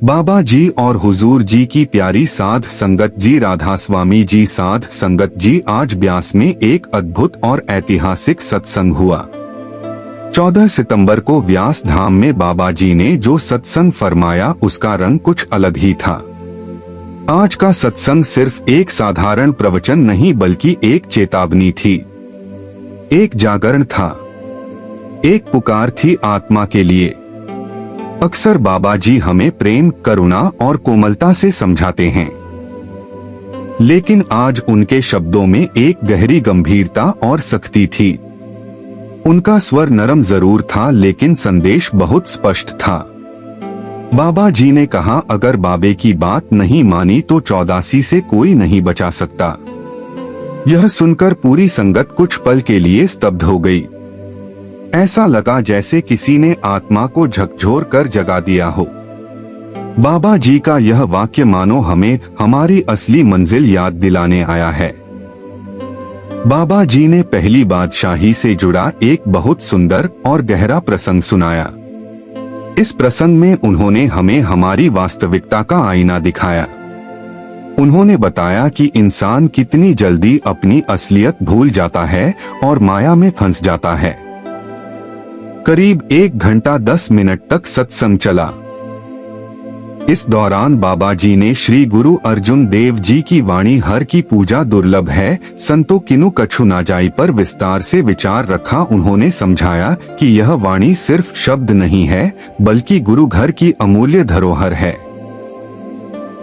बाबा जी और हुजूर जी की प्यारी साध संगत जी, राधा स्वामी जी साध संगत जी, आज ब्यास में एक अद्भुत और ऐतिहासिक सत्संग हुआ। 14 सितंबर को व्यास धाम में बाबा जी ने जो सत्संग फरमाया उसका रंग कुछ अलग ही था। आज का सत्संग सिर्फ एक साधारण प्रवचन नहीं बल्कि एक चेतावनी थी, एक जागरण था, एक पुकार थी आत्मा के लिए। अक्सर बाबा जी हमें प्रेम, करुणा और कोमलता से समझाते हैं, लेकिन आज उनके शब्दों में एक गहरी गंभीरता और सख्ती थी। उनका स्वर नरम जरूर था लेकिन संदेश बहुत स्पष्ट था। बाबा जी ने कहा, अगर बाबे की बात नहीं मानी तो 84 से कोई नहीं बचा सकता। यह सुनकर पूरी संगत कुछ पल के लिए स्तब्ध हो गई। ऐसा लगा जैसे किसी ने आत्मा को झकझोर कर जगा दिया हो। बाबा जी का यह वाक्य मानो हमें हमारी असली मंजिल याद दिलाने आया है। बाबा जी ने पहली बादशाही से जुड़ा एक बहुत सुंदर और गहरा प्रसंग सुनाया। इस प्रसंग में उन्होंने हमें हमारी वास्तविकता का आईना दिखाया। उन्होंने बताया कि इंसान कितनी जल्दी अपनी असलियत भूल जाता है और माया में फंस जाता है। करीब 1 घंटा 10 मिनट तक सत्संग चला। इस दौरान बाबा जी ने श्री गुरु अर्जुन देव जी की वाणी हर की पूजा दुर्लभ है, संतो किनु कछु ना जाई पर विस्तार से विचार रखा। उन्होंने समझाया कि यह वाणी सिर्फ शब्द नहीं है बल्कि गुरु घर की अमूल्य धरोहर है।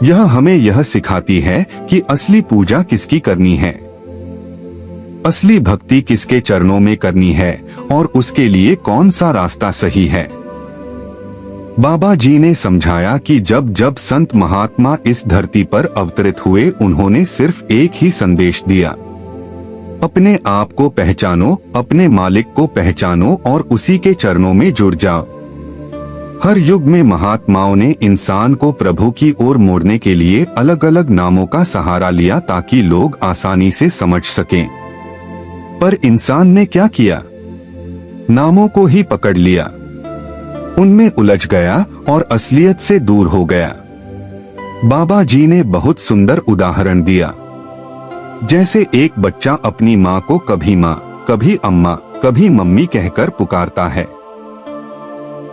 यह हमें यह सिखाती है कि असली पूजा किसकी करनी है, असली भक्ति किसके चरणों में करनी है और उसके लिए कौन सा रास्ता सही है। बाबा जी ने समझाया कि जब जब संत महात्मा इस धरती पर अवतरित हुए उन्होंने सिर्फ एक ही संदेश दिया, अपने आप को पहचानो, अपने मालिक को पहचानो और उसी के चरणों में जुड़ जाओ। हर युग में महात्माओं ने इंसान को प्रभु की ओर मोड़ने के लिए अलग अलग नामों का सहारा लिया ताकि लोग आसानी से समझ सकें। पर इंसान ने क्या किया? नामों को ही पकड़ लिया, उनमें उलझ गया और असलियत से दूर हो गया। बाबा जी ने बहुत सुंदर उदाहरण दिया। जैसे एक बच्चा अपनी माँ को कभी माँ, कभी अम्मा, कभी मम्मी कहकर पुकारता है।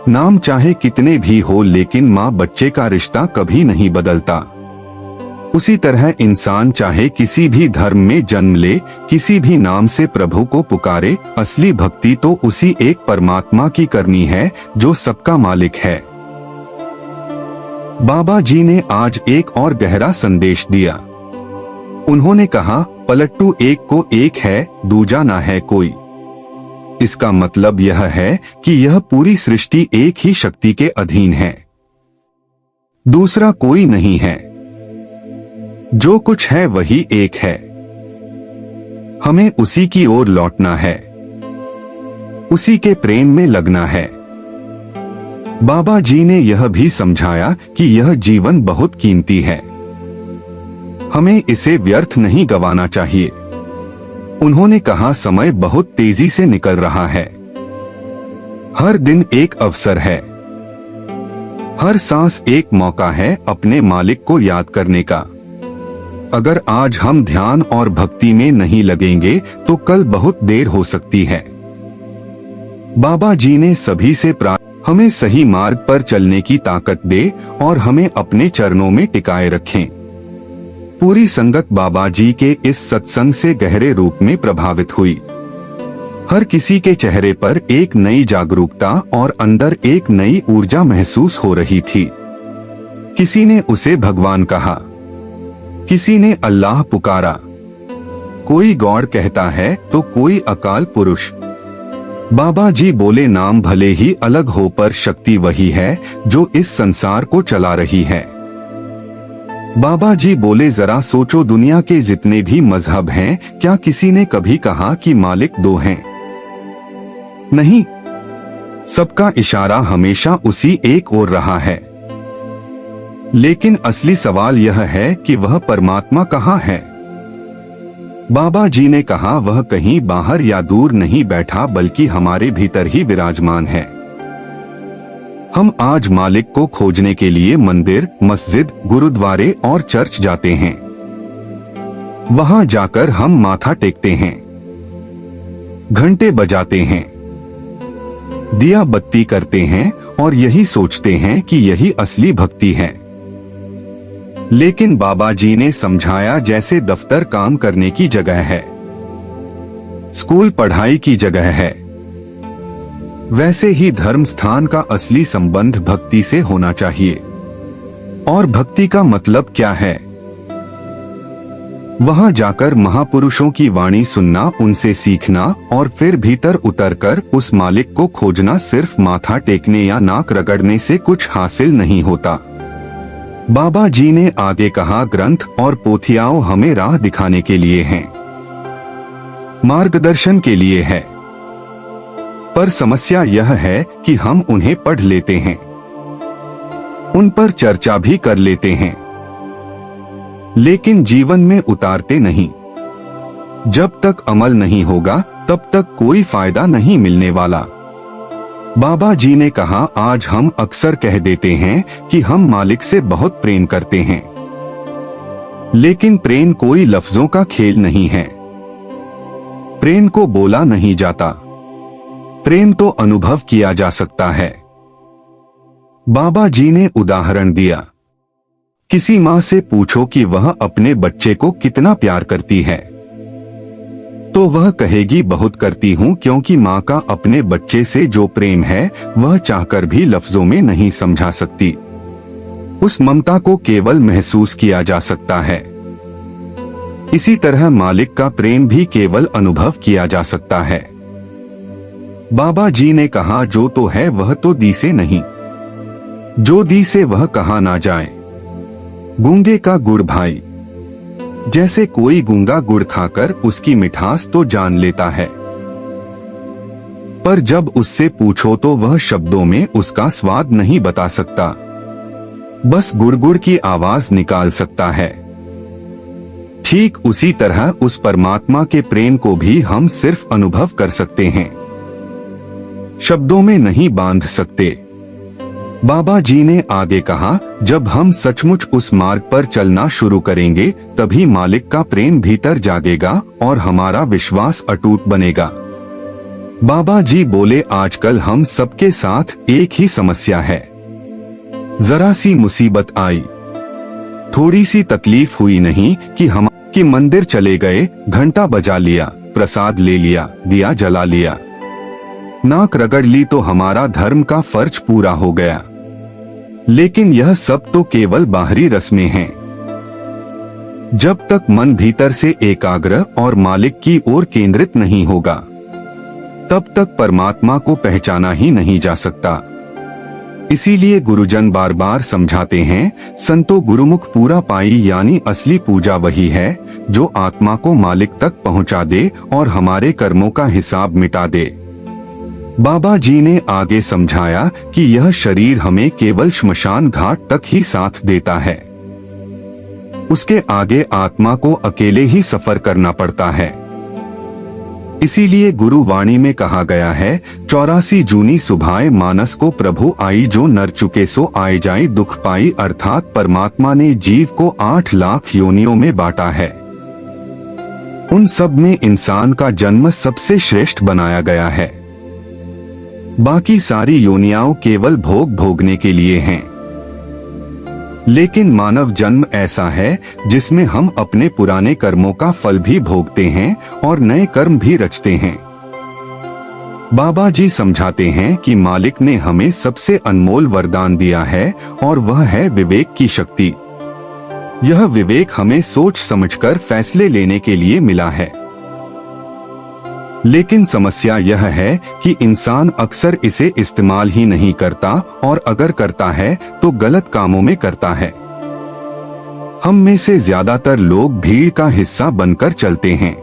नाम चाहे कितने भी हो लेकिन माँ बच्चे का रिश्ता कभी नहीं बदलता। उसी तरह इंसान चाहे किसी भी धर्म में जन्म ले, किसी भी नाम से प्रभु को पुकारे, असली भक्ति तो उसी एक परमात्मा की करनी है जो सबका मालिक है। बाबा जी ने आज एक और गहरा संदेश दिया। उन्होंने कहा, पलट्टू एक को एक है, दूजा ना है कोई। इसका मतलब यह है कि यह पूरी सृष्टि एक ही शक्ति के अधीन है, दूसरा कोई नहीं है। जो कुछ है वही एक है। हमें उसी की ओर लौटना है, उसी के प्रेम में लगना है। बाबा जी ने यह भी समझाया कि यह जीवन बहुत कीमती है, हमें इसे व्यर्थ नहीं गंवाना चाहिए। उन्होंने कहा, समय बहुत तेजी से निकल रहा है, हर दिन एक अवसर है, हर सांस एक मौका है अपने मालिक को याद करने का। अगर आज हम ध्यान और भक्ति में नहीं लगेंगे तो कल बहुत देर हो सकती है। बाबा जी ने सभी से हमें सही मार्ग पर चलने की ताकत दे और हमें अपने चरणों में टिकाए रखें। पूरी संगत बाबा जी के इस सत्संग से गहरे रूप में प्रभावित हुई। हर किसी के चेहरे पर एक नई जागरूकता और अंदर एक नई ऊर्जा महसूस हो रही थी। किसी ने उसे भगवान कहा, किसी ने अल्लाह पुकारा, कोई गॉड कहता है तो कोई अकाल पुरुष। बाबा जी बोले, नाम भले ही अलग हो पर शक्ति वही है जो इस संसार को चला रही है। बाबा जी बोले, जरा सोचो, दुनिया के जितने भी मजहब हैं, क्या किसी ने कभी कहा कि मालिक दो हैं? नहीं, सबका इशारा हमेशा उसी एक ओर रहा है। लेकिन असली सवाल यह है कि वह परमात्मा कहाँ है? बाबा जी ने कहा, वह कहीं बाहर या दूर नहीं बैठा बल्कि हमारे भीतर ही विराजमान है। हम आज मालिक को खोजने के लिए मंदिर, मस्जिद, गुरुद्वारे और चर्च जाते हैं। वहां जाकर हम माथा टेकते हैं, घंटे बजाते हैं, दिया बत्ती करते हैं और यही सोचते हैं कि यही असली भक्ति है। लेकिन बाबा जी ने समझाया, जैसे दफ्तर काम करने की जगह है, स्कूल पढ़ाई की जगह है, वैसे ही धर्म स्थान का असली संबंध भक्ति से होना चाहिए। और भक्ति का मतलब क्या है? वहां जाकर महापुरुषों की वाणी सुनना, उनसे सीखना और फिर भीतर उतरकर उस मालिक को खोजना। सिर्फ माथा टेकने या नाक रगड़ने से कुछ हासिल नहीं होता। बाबा जी ने आगे कहा, ग्रंथ और पोथियाओं हमें राह दिखाने के लिए हैं, मार्गदर्शन के लिए है, पर समस्या यह है कि हम उन्हें पढ़ लेते हैं, उन पर चर्चा भी कर लेते हैं, लेकिन जीवन में उतारते नहीं। जब तक अमल नहीं होगा तब तक कोई फायदा नहीं मिलने वाला। बाबा जी ने कहा, आज हम अक्सर कह देते हैं कि हम मालिक से बहुत प्रेम करते हैं, लेकिन प्रेम कोई लफ्जों का खेल नहीं है। प्रेम को बोला नहीं जाता, प्रेम तो अनुभव किया जा सकता है। बाबा जी ने उदाहरण दिया, किसी माँ से पूछो कि वह अपने बच्चे को कितना प्यार करती है, तो वह कहेगी बहुत करती हूँ, क्योंकि माँ का अपने बच्चे से जो प्रेम है वह चाहकर भी लफ्जों में नहीं समझा सकती। उस ममता को केवल महसूस किया जा सकता है। इसी तरह मालिक का प्रेम भी केवल अनुभव किया जा सकता है। बाबा जी ने कहा, जो तो है वह तो दी से नहीं, जो दी से वह कहा ना जाए। गूंगे का गुड़ भाई, जैसे कोई गूंगा गुड़ खाकर उसकी मिठास तो जान लेता है, पर जब उससे पूछो तो वह शब्दों में उसका स्वाद नहीं बता सकता, बस गुड़ की आवाज निकाल सकता है। ठीक उसी तरह उस परमात्मा के प्रेम को भी हम सिर्फ अनुभव कर सकते हैं, शब्दों में नहीं बांध सकते। बाबा जी ने आगे कहा, जब हम सचमुच उस मार्ग पर चलना शुरू करेंगे तभी मालिक का प्रेम भीतर जागेगा और हमारा विश्वास अटूट बनेगा। बाबा जी बोले, आजकल हम सबके साथ एक ही समस्या है। जरा सी मुसीबत आई, थोड़ी सी तकलीफ हुई नहीं कि मंदिर चले गए, घंटा बजा लिया, प्रसाद ले लिया, दिया जला लिया, नाक रगड़ ली तो हमारा धर्म का फर्ज पूरा हो गया। लेकिन यह सब तो केवल बाहरी रस्में हैं। जब तक मन भीतर से एकाग्र और मालिक की ओर केंद्रित नहीं होगा तब तक परमात्मा को पहचाना ही नहीं जा सकता। इसीलिए गुरुजन बार बार समझाते हैं, संतो गुरुमुख पूरा पाई, यानी असली पूजा वही है जो आत्मा को मालिक तक पहुंचा दे और हमारे कर्मों का हिसाब मिटा दे। बाबा जी ने आगे समझाया कि यह शरीर हमें केवल श्मशान घाट तक ही साथ देता है, उसके आगे आत्मा को अकेले ही सफर करना पड़ता है। इसीलिए गुरु वाणी में कहा गया है, 84 जूनी सुभाए मानस को प्रभु आई, जो नर चुके सो आए जाए दुख पाई। अर्थात परमात्मा ने जीव को 8 लाख योनियों में बांटा है। उन सब में इंसान का जन्म सबसे श्रेष्ठ बनाया गया है। बाकी सारी योनियां केवल भोग भोगने के लिए हैं। लेकिन मानव जन्म ऐसा है जिसमें हम अपने पुराने कर्मों का फल भी भोगते हैं और नए कर्म भी रचते हैं। बाबा जी समझाते हैं कि मालिक ने हमें सबसे अनमोल वरदान दिया है और वह है विवेक की शक्ति। यह विवेक हमें सोच समझकर फैसले लेने के लिए मिला है। लेकिन समस्या यह है कि इंसान अक्सर इसे इस्तेमाल ही नहीं करता, और अगर करता है तो गलत कामों में करता है। हम में से ज्यादातर लोग भीड़ का हिस्सा बनकर चलते हैं।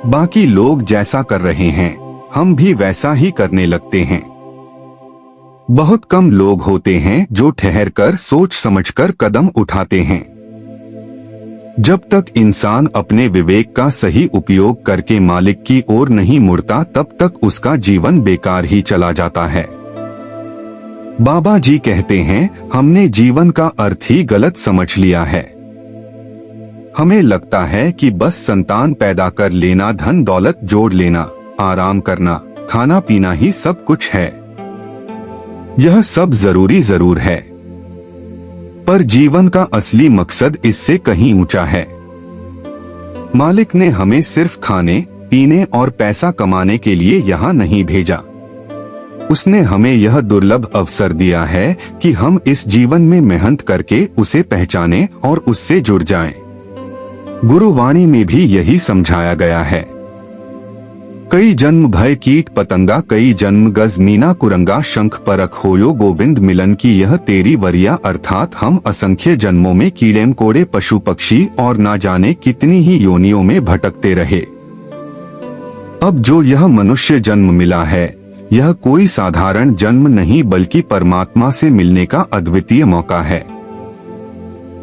बाकी लोग जैसा कर रहे हैं हम भी वैसा ही करने लगते हैं। बहुत कम लोग होते हैं जो ठहरकर सोच समझकर कदम उठाते हैं। जब तक इंसान अपने विवेक का सही उपयोग करके मालिक की ओर नहीं मुड़ता तब तक उसका जीवन बेकार ही चला जाता है। बाबा जी कहते हैं, हमने जीवन का अर्थ ही गलत समझ लिया है। हमें लगता है कि बस संतान पैदा कर लेना, धन दौलत जोड़ लेना, आराम करना, खाना पीना ही सब कुछ है। यह सब जरूरी जरूर है, पर जीवन का असली मकसद इससे कहीं ऊंचा है। मालिक ने हमें सिर्फ खाने, पीने और पैसा कमाने के लिए यहाँ नहीं भेजा। उसने हमें यह दुर्लभ अवसर दिया है कि हम इस जीवन में मेहनत करके उसे पहचानें और उससे जुड़ जाएं। गुरुवाणी में भी यही समझाया गया है। कई जन्म भय कीट पतंगा, कई जन्म गज मीना कुरंगा, शंख परख होयो गोविंद मिलन की यह तेरी वरिया, अर्थात हम असंख्य जन्मों में कीड़े मकोड़े, पशु पक्षी और ना जाने कितनी ही योनियों में भटकते रहे। अब जो यह मनुष्य जन्म मिला है, यह कोई साधारण जन्म नहीं बल्कि परमात्मा से मिलने का अद्वितीय मौका है।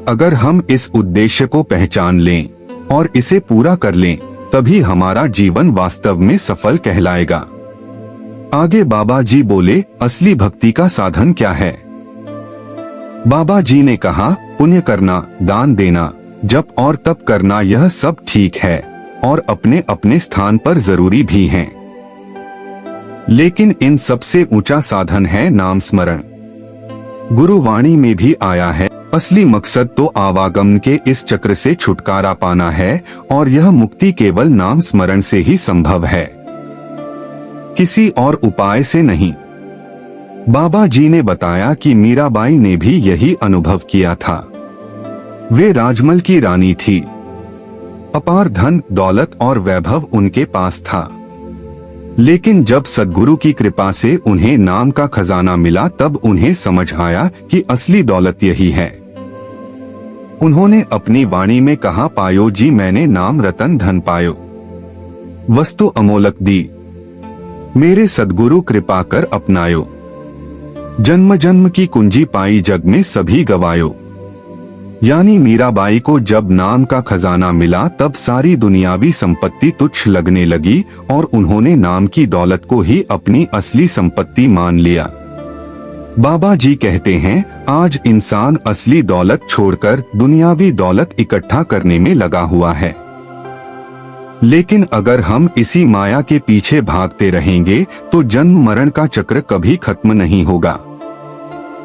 अगर हम इस उद्देश्य को पहचान लें और इसे पूरा कर लें, तभी हमारा जीवन वास्तव में सफल कहलाएगा। आगे बाबा जी बोले, असली भक्ति का साधन क्या है? बाबा जी ने कहा, पुण्य करना, दान देना, जप और तप करना, यह सब ठीक है और अपने अपने स्थान पर जरूरी भी हैं। लेकिन इन सबसे ऊंचा साधन है नाम स्मरण। गुरुवाणी में भी आया है, असली मकसद तो आवागमन के इस चक्र से छुटकारा पाना है और यह मुक्ति केवल नाम स्मरण से ही संभव है, किसी और उपाय से नहीं। बाबा जी ने बताया कि मीराबाई ने भी यही अनुभव किया था। वे राजमल की रानी थी। अपार धन, दौलत और वैभव उनके पास था, लेकिन जब सद्गुरु की कृपा से उन्हें नाम का खजाना मिला, तब उन्हें समझ आया कि असली दौलत यही है। उन्होंने अपनी वाणी में कहा, पायो जी मैंने नाम रतन धन पायो, वस्तु अमोलक दी, मेरे सद्गुरु कृपा कर अपनायो, जन्म जन्म की कुंजी पाई जग में सभी गवायो। यानी मीराबाई को जब नाम का खजाना मिला, तब सारी दुनियावी संपत्ति तुच्छ लगने लगी और उन्होंने नाम की दौलत को ही अपनी असली संपत्ति मान लिया। बाबा जी कहते हैं, आज इंसान असली दौलत छोड़कर दुनियावी दौलत इकट्ठा करने में लगा हुआ है। लेकिन अगर हम इसी माया के पीछे भागते रहेंगे तो जन्म मरण का चक्र कभी खत्म नहीं होगा।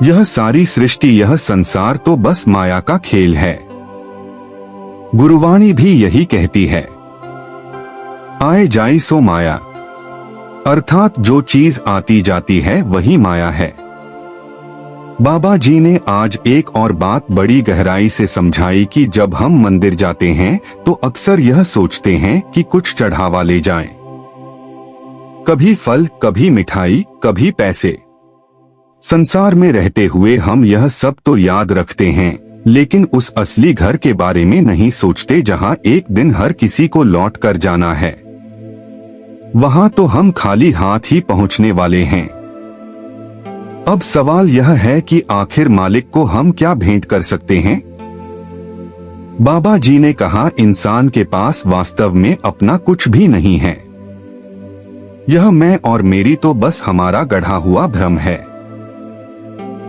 यह सारी सृष्टि, यह संसार तो बस माया का खेल है। गुरुवाणी भी यही कहती है, आए जाई सो माया, अर्थात जो चीज आती जाती है वही माया है। बाबा जी ने आज एक और बात बड़ी गहराई से समझाई कि जब हम मंदिर जाते हैं तो अक्सर यह सोचते हैं कि कुछ चढ़ावा ले जाएं। कभी फल, कभी मिठाई, कभी पैसे। संसार में रहते हुए हम यह सब तो याद रखते हैं, लेकिन उस असली घर के बारे में नहीं सोचते जहां एक दिन हर किसी को लौट कर जाना है। वहां तो हम खाली हाथ ही पहुंचने वाले हैं। अब सवाल यह है कि आखिर मालिक को हम क्या भेंट कर सकते हैं? बाबा जी ने कहा, इंसान के पास वास्तव में अपना कुछ भी नहीं है। यह मैं और मेरी तो बस हमारा गढ़ा हुआ भ्रम है।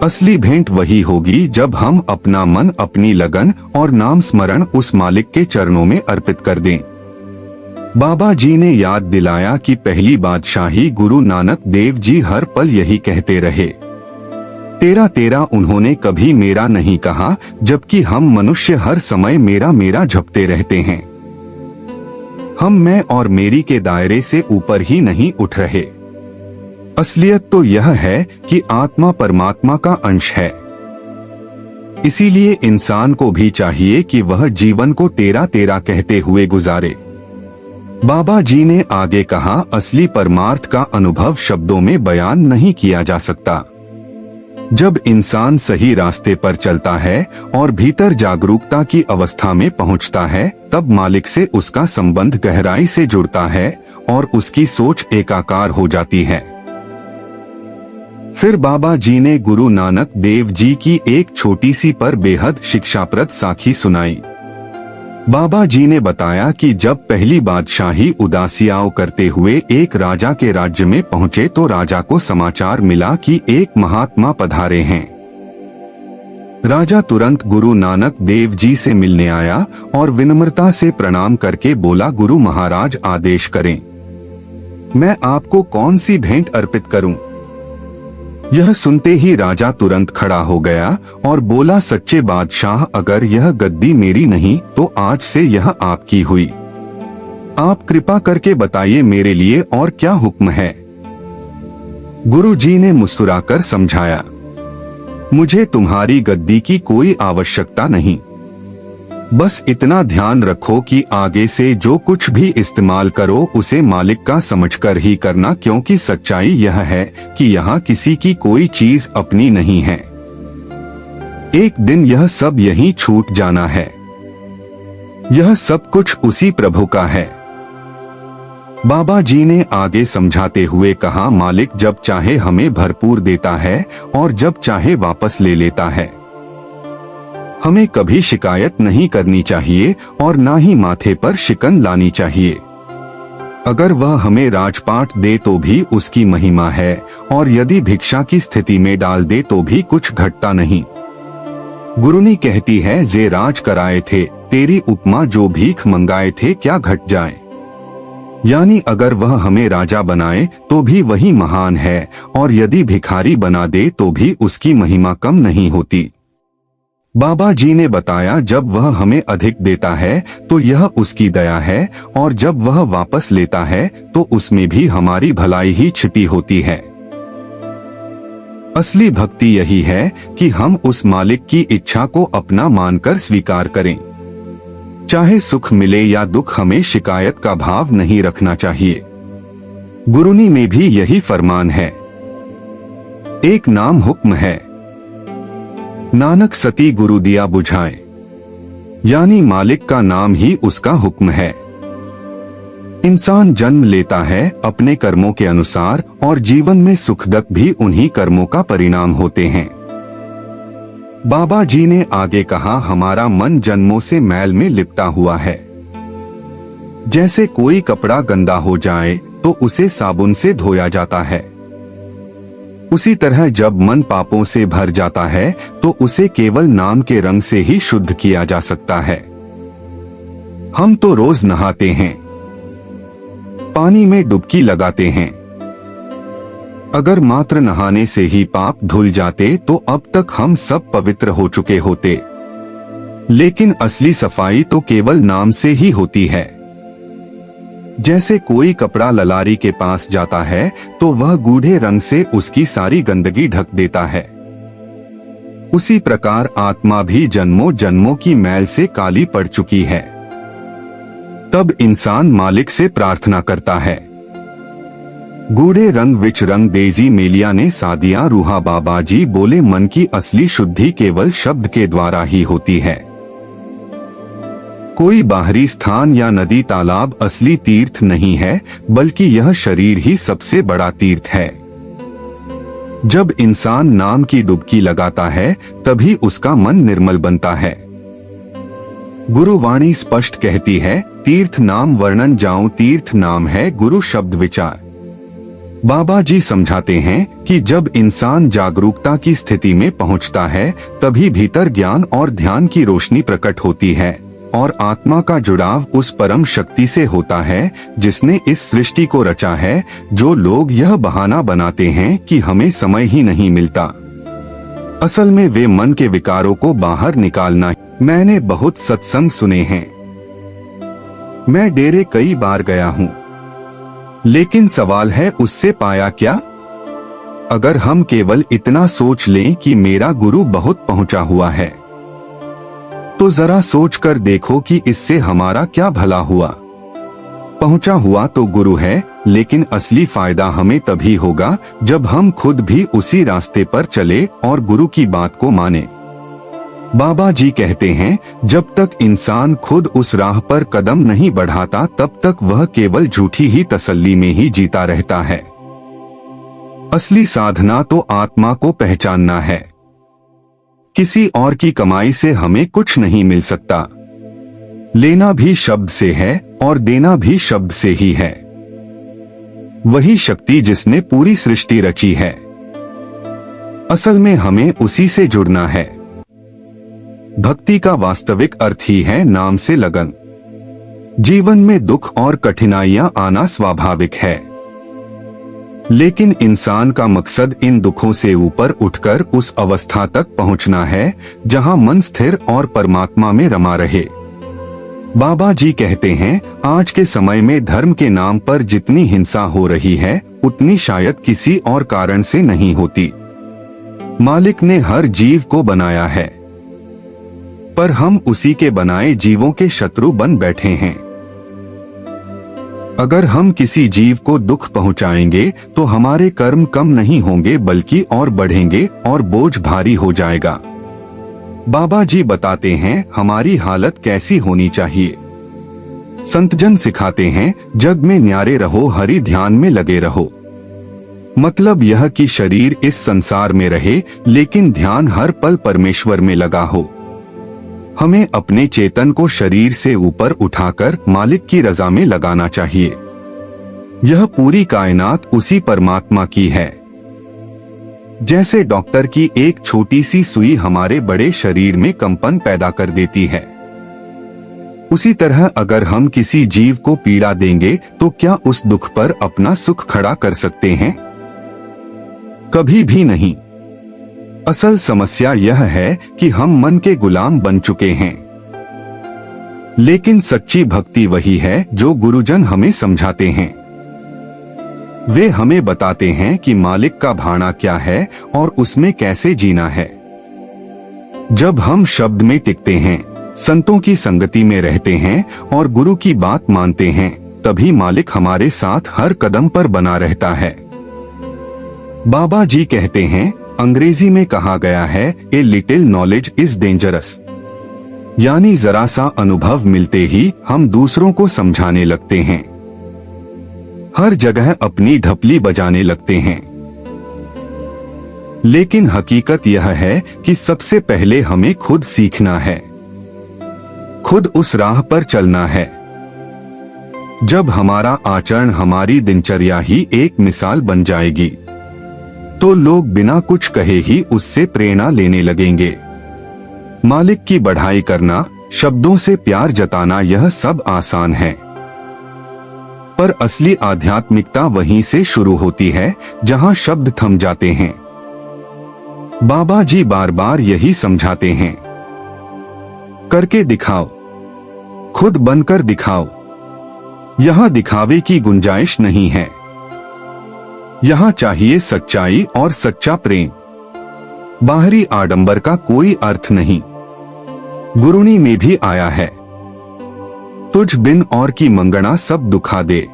असली भेंट वही होगी जब हम अपना मन, अपनी लगन और नाम स्मरण उस मालिक के चरणों में अर्पित कर दें। बाबा जी ने याद दिलाया कि पहली बादशाही गुरु नानक देव जी हर पल यही कहते रहे, तेरा तेरा। उन्होंने कभी मेरा नहीं कहा, जबकि हम मनुष्य हर समय मेरा मेरा झपते रहते हैं। हम मैं और मेरी के दायरे से ऊपर ही नहीं उठ रहे। असलियत तो यह है कि आत्मा परमात्मा का अंश है। इसीलिए इंसान को भी चाहिए कि वह जीवन को तेरा तेरा कहते हुए गुजारे। बाबा जी ने आगे कहा, असली परमार्थ का अनुभव शब्दों में बयान नहीं किया जा सकता। जब इंसान सही रास्ते पर चलता है और भीतर जागरूकता की अवस्था में पहुंचता है, तब मालिक से उसका संबंध गहराई से जुड़ता है और उसकी सोच एकाकार हो जाती है। फिर बाबा जी ने गुरु नानक देव जी की एक छोटी सी पर बेहद शिक्षाप्रद साखी सुनाई। बाबा जी ने बताया कि जब पहली बादशाही उदासियाओं करते हुए एक राजा के राज्य में पहुंचे तो राजा को समाचार मिला कि एक महात्मा पधारे हैं। राजा तुरंत गुरु नानक देव जी से मिलने आया और विनम्रता से प्रणाम करके बोला, गुरु महाराज आदेश करें, मैं आपको कौन सी भेंट अर्पित करूं? यह सुनते ही राजा तुरंत खड़ा हो गया और बोला, सच्चे बादशाह, अगर यह गद्दी मेरी नहीं तो आज से यह आपकी हुई। आप कृपा करके बताइए मेरे लिए और क्या हुक्म है? गुरु जी ने मुस्कुराकर समझाया, मुझे तुम्हारी गद्दी की कोई आवश्यकता नहीं, बस इतना ध्यान रखो कि आगे से जो कुछ भी इस्तेमाल करो उसे मालिक का समझकर ही करना, क्योंकि सच्चाई यह है कि यहाँ किसी की कोई चीज अपनी नहीं है। एक दिन यह सब यहीं छूट जाना है। यह सब कुछ उसी प्रभु का है। बाबा जी ने आगे समझाते हुए कहा, मालिक जब चाहे हमें भरपूर देता है और जब चाहे वापस ले लेता है। हमें कभी शिकायत नहीं करनी चाहिए और ना ही माथे पर शिकन लानी चाहिए। अगर वह हमें राजपाट दे तो भी उसकी महिमा है, और यदि भिक्षा की स्थिति में डाल दे तो भी कुछ घटता नहीं। गुरुनी कहती है, जे राज कराए थे तेरी उपमा, जो भीख मंगाए थे क्या घट जाए। यानी अगर वह हमें राजा बनाए तो भी वही महान है, और यदि भिखारी बना दे तो भी उसकी महिमा कम नहीं होती। बाबा जी ने बताया, जब वह हमें अधिक देता है तो यह उसकी दया है, और जब वह वापस लेता है तो उसमें भी हमारी भलाई ही छिपी होती है। असली भक्ति यही है कि हम उस मालिक की इच्छा को अपना मानकर स्वीकार करें। चाहे सुख मिले या दुख, हमें शिकायत का भाव नहीं रखना चाहिए। गुरुनी में भी यही फरमान है। एक नाम हुक्म है, नानक सती गुरु दिया बुझाए, यानी मालिक का नाम ही उसका हुक्म है। इंसान जन्म लेता है अपने कर्मों के अनुसार, और जीवन में सुख दुख भी उन्हीं कर्मों का परिणाम होते हैं। बाबा जी ने आगे कहा, हमारा मन जन्मों से मैल में लिपटा हुआ है। जैसे कोई कपड़ा गंदा हो जाए तो उसे साबुन से धोया जाता है, उसी तरह जब मन पापों से भर जाता है तो उसे केवल नाम के रंग से ही शुद्ध किया जा सकता है। हम तो रोज नहाते हैं, पानी में डुबकी लगाते हैं। अगर मात्र नहाने से ही पाप धुल जाते तो अब तक हम सब पवित्र हो चुके होते। लेकिन असली सफाई तो केवल नाम से ही होती है। जैसे कोई कपड़ा ललारी के पास जाता है तो वह गूढ़े रंग से उसकी सारी गंदगी ढक देता है, उसी प्रकार आत्मा भी जन्मों जन्मों की मैल से काली पड़ चुकी है। तब इंसान मालिक से प्रार्थना करता है, गूढ़े रंग विच रंग देजी मेलिया ने सादिया रूहा। बाबा जी बोले, मन की असली शुद्धि केवल शब्द के द्वारा ही होती है। कोई बाहरी स्थान या नदी तालाब असली तीर्थ नहीं है, बल्कि यह शरीर ही सबसे बड़ा तीर्थ है। जब इंसान नाम की डुबकी लगाता है तभी उसका मन निर्मल बनता है। गुरुवाणी स्पष्ट कहती है, तीर्थ नाम वर्णन जाऊं, तीर्थ नाम है गुरु शब्द विचार। बाबा जी समझाते हैं कि जब इंसान जागरूकता की स्थिति में पहुंचता है तभी भीतर ज्ञान और ध्यान की रोशनी प्रकट होती है, और आत्मा का जुड़ाव उस परम शक्ति से होता है जिसने इस सृष्टि को रचा है। जो लोग यह बहाना बनाते हैं कि हमें समय ही नहीं मिलता, असल में वे मन के विकारों को बाहर निकालना। मैंने बहुत सत्संग सुने हैं, मैं डेरे कई बार गया हूँ, लेकिन सवाल है उससे पाया क्या? अगर हम केवल इतना सोच लें कि मेरा गुरु बहुत पहुंचा हुआ है, तो जरा सोच कर देखो कि इससे हमारा क्या भला हुआ। पहुंचा हुआ तो गुरु है, लेकिन असली फायदा हमें तभी होगा जब हम खुद भी उसी रास्ते पर चले और गुरु की बात को माने। बाबा जी कहते हैं, जब तक इंसान खुद उस राह पर कदम नहीं बढ़ाता तब तक वह केवल झूठी ही तसल्ली में ही जीता रहता है। असली साधना तो आत्मा को पहचानना है। किसी और की कमाई से हमें कुछ नहीं मिल सकता। लेना भी शब्द से है और देना भी शब्द से ही है। वही शक्ति जिसने पूरी सृष्टि रची है। असल में हमें उसी से जुड़ना है। भक्ति का वास्तविक अर्थ ही है नाम से लगन। जीवन में दुख और कठिनाइयां आना स्वाभाविक है, लेकिन इंसान का मकसद इन दुखों से ऊपर उठकर उस अवस्था तक पहुंचना है जहां मन स्थिर और परमात्मा में रमा रहे। बाबा जी कहते हैं, आज के समय में धर्म के नाम पर जितनी हिंसा हो रही है उतनी शायद किसी और कारण से नहीं होती। मालिक ने हर जीव को बनाया है, पर हम उसी के बनाए जीवों के शत्रु बन बैठे हैं। अगर हम किसी जीव को दुख पहुंचाएंगे तो हमारे कर्म कम नहीं होंगे बल्कि और बढ़ेंगे और बोझ भारी हो जाएगा। बाबा जी बताते हैं हमारी हालत कैसी होनी चाहिए। संतजन सिखाते हैं, जग में न्यारे रहो, हरि ध्यान में लगे रहो। मतलब यह कि शरीर इस संसार में रहे लेकिन ध्यान हर पल परमेश्वर में लगा हो। हमें अपने चेतन को शरीर से ऊपर उठाकर मालिक की रजा में लगाना चाहिए। यह पूरी कायनात उसी परमात्मा की है। जैसे डॉक्टर की एक छोटी सी सुई हमारे बड़े शरीर में कंपन पैदा कर देती है, उसी तरह अगर हम किसी जीव को पीड़ा देंगे तो क्या उस दुख पर अपना सुख खड़ा कर सकते हैं? कभी भी नहीं। असल समस्या यह है कि हम मन के गुलाम बन चुके हैं। लेकिन सच्ची भक्ति वही है जो गुरुजन हमें समझाते हैं। वे हमें बताते हैं कि मालिक का भाना क्या है और उसमें कैसे जीना है। जब हम शब्द में टिकते हैं, संतों की संगति में रहते हैं और गुरु की बात मानते हैं, तभी मालिक हमारे साथ हर कदम पर बना रहता है। बाबा जी कहते हैं, अंग्रेजी में कहा गया है, a little knowledge is dangerous. यानी जरा सा अनुभव मिलते ही हम दूसरों को समझाने लगते हैं, हर जगह अपनी ढपली बजाने लगते हैं। लेकिन हकीकत यह है कि सबसे पहले हमें खुद सीखना है, खुद उस राह पर चलना है। जब हमारा आचरण, हमारी दिनचर्या ही एक मिसाल बन जाएगी तो लोग बिना कुछ कहे ही उससे प्रेरणा लेने लगेंगे। मालिक की बढ़ाई करना, शब्दों से प्यार जताना, यह सब आसान है, पर असली आध्यात्मिकता वहीं से शुरू होती है जहां शब्द थम जाते हैं। बाबा जी बार बार यही समझाते हैं, करके दिखाओ, खुद बनकर दिखाओ। यहां दिखावे की गुंजाइश नहीं है। यहाँ चाहिए सच्चाई और सच्चा प्रेम। बाहरी आडंबर का कोई अर्थ नहीं। गुरुनी में भी आया है, तुझ बिन और की मंगना सब दुखा दे,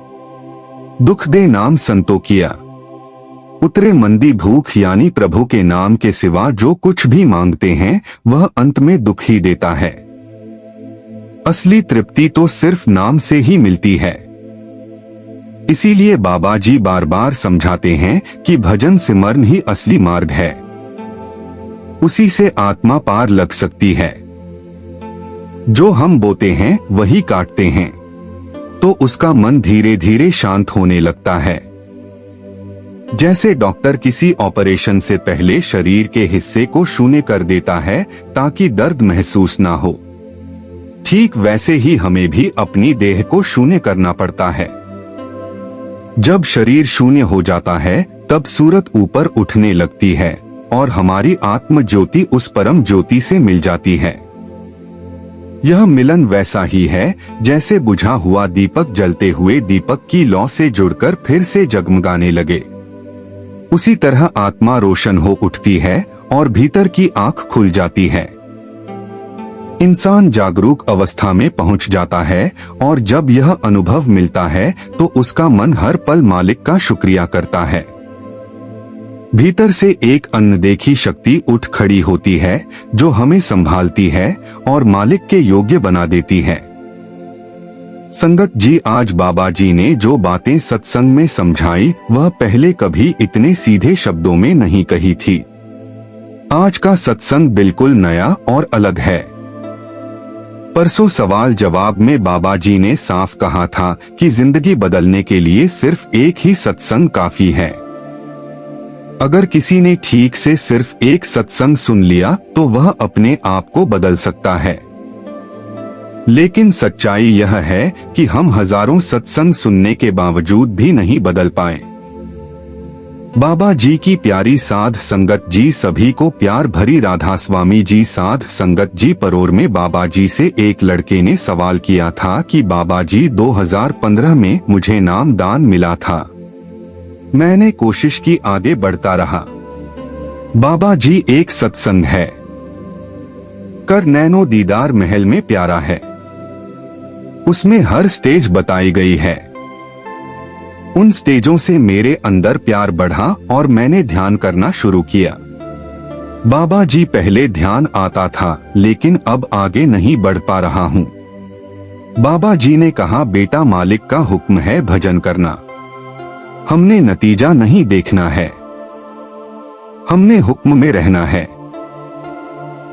दुख दे नाम संतो किया। उतरे मंदी भूख, यानी प्रभु के नाम के सिवा जो कुछ भी मांगते हैं वह अंत में दुख ही देता है। असली तृप्ति तो सिर्फ नाम से ही मिलती है। इसीलिए बाबा जी बार बार समझाते हैं कि भजन सिमरन ही असली मार्ग है। उसी से आत्मा पार लग सकती है। जो हम बोते हैं वही काटते हैं, तो उसका मन धीरे धीरे शांत होने लगता है। जैसे डॉक्टर किसी ऑपरेशन से पहले शरीर के हिस्से को शून्य कर देता है ताकि दर्द महसूस ना हो, ठीक वैसे ही हमें भी अपनी देह को शून्य करना पड़ता है। जब शरीर शून्य हो जाता है तब सूरत ऊपर उठने लगती है और हमारी आत्म ज्योति उस परम ज्योति से मिल जाती है। यह मिलन वैसा ही है जैसे बुझा हुआ दीपक जलते हुए दीपक की लौ से जुड़कर फिर से जगमगाने लगे। उसी तरह आत्मा रोशन हो उठती है और भीतर की आंख खुल जाती है। इंसान जागरूक अवस्था में पहुंच जाता है और जब यह अनुभव मिलता है तो उसका मन हर पल मालिक का शुक्रिया करता है। भीतर से एक अनदेखी शक्ति उठ खड़ी होती है जो हमें संभालती है और मालिक के योग्य बना देती है। संगत जी, आज बाबा जी ने जो बातें सत्संग में समझाई वह पहले कभी इतने सीधे शब्दों में नहीं कही थी। आज का सत्संग बिल्कुल नया और अलग है। परसों सवाल जवाब में बाबा जी ने साफ कहा था कि जिंदगी बदलने के लिए सिर्फ एक ही सत्संग काफी है। अगर किसी ने ठीक से सिर्फ एक सत्संग सुन लिया तो वह अपने आप को बदल सकता है। लेकिन सच्चाई यह है कि हम हजारों सत्संग सुनने के बावजूद भी नहीं बदल पाए। बाबा जी की प्यारी साध संगत जी सभी को प्यार भरी। राधा स्वामी जी साध संगत जी परोर में बाबा जी से एक लड़के ने सवाल किया था कि बाबा जी 2015 में मुझे नाम दान मिला था। मैंने कोशिश की, आगे बढ़ता रहा। बाबा जी एक सत्संग है, कर नैनो दीदार महल में प्यारा है। उसमें हर स्टेज बताई गई है। उन स्टेजों से मेरे अंदर प्यार बढ़ा और मैंने ध्यान करना शुरू किया। बाबा जी पहले ध्यान आता था लेकिन अब आगे नहीं बढ़ पा रहा हूँ। बाबा जी ने कहा, बेटा मालिक का हुक्म है भजन करना, हमने नतीजा नहीं देखना है, हमने हुक्म में रहना है।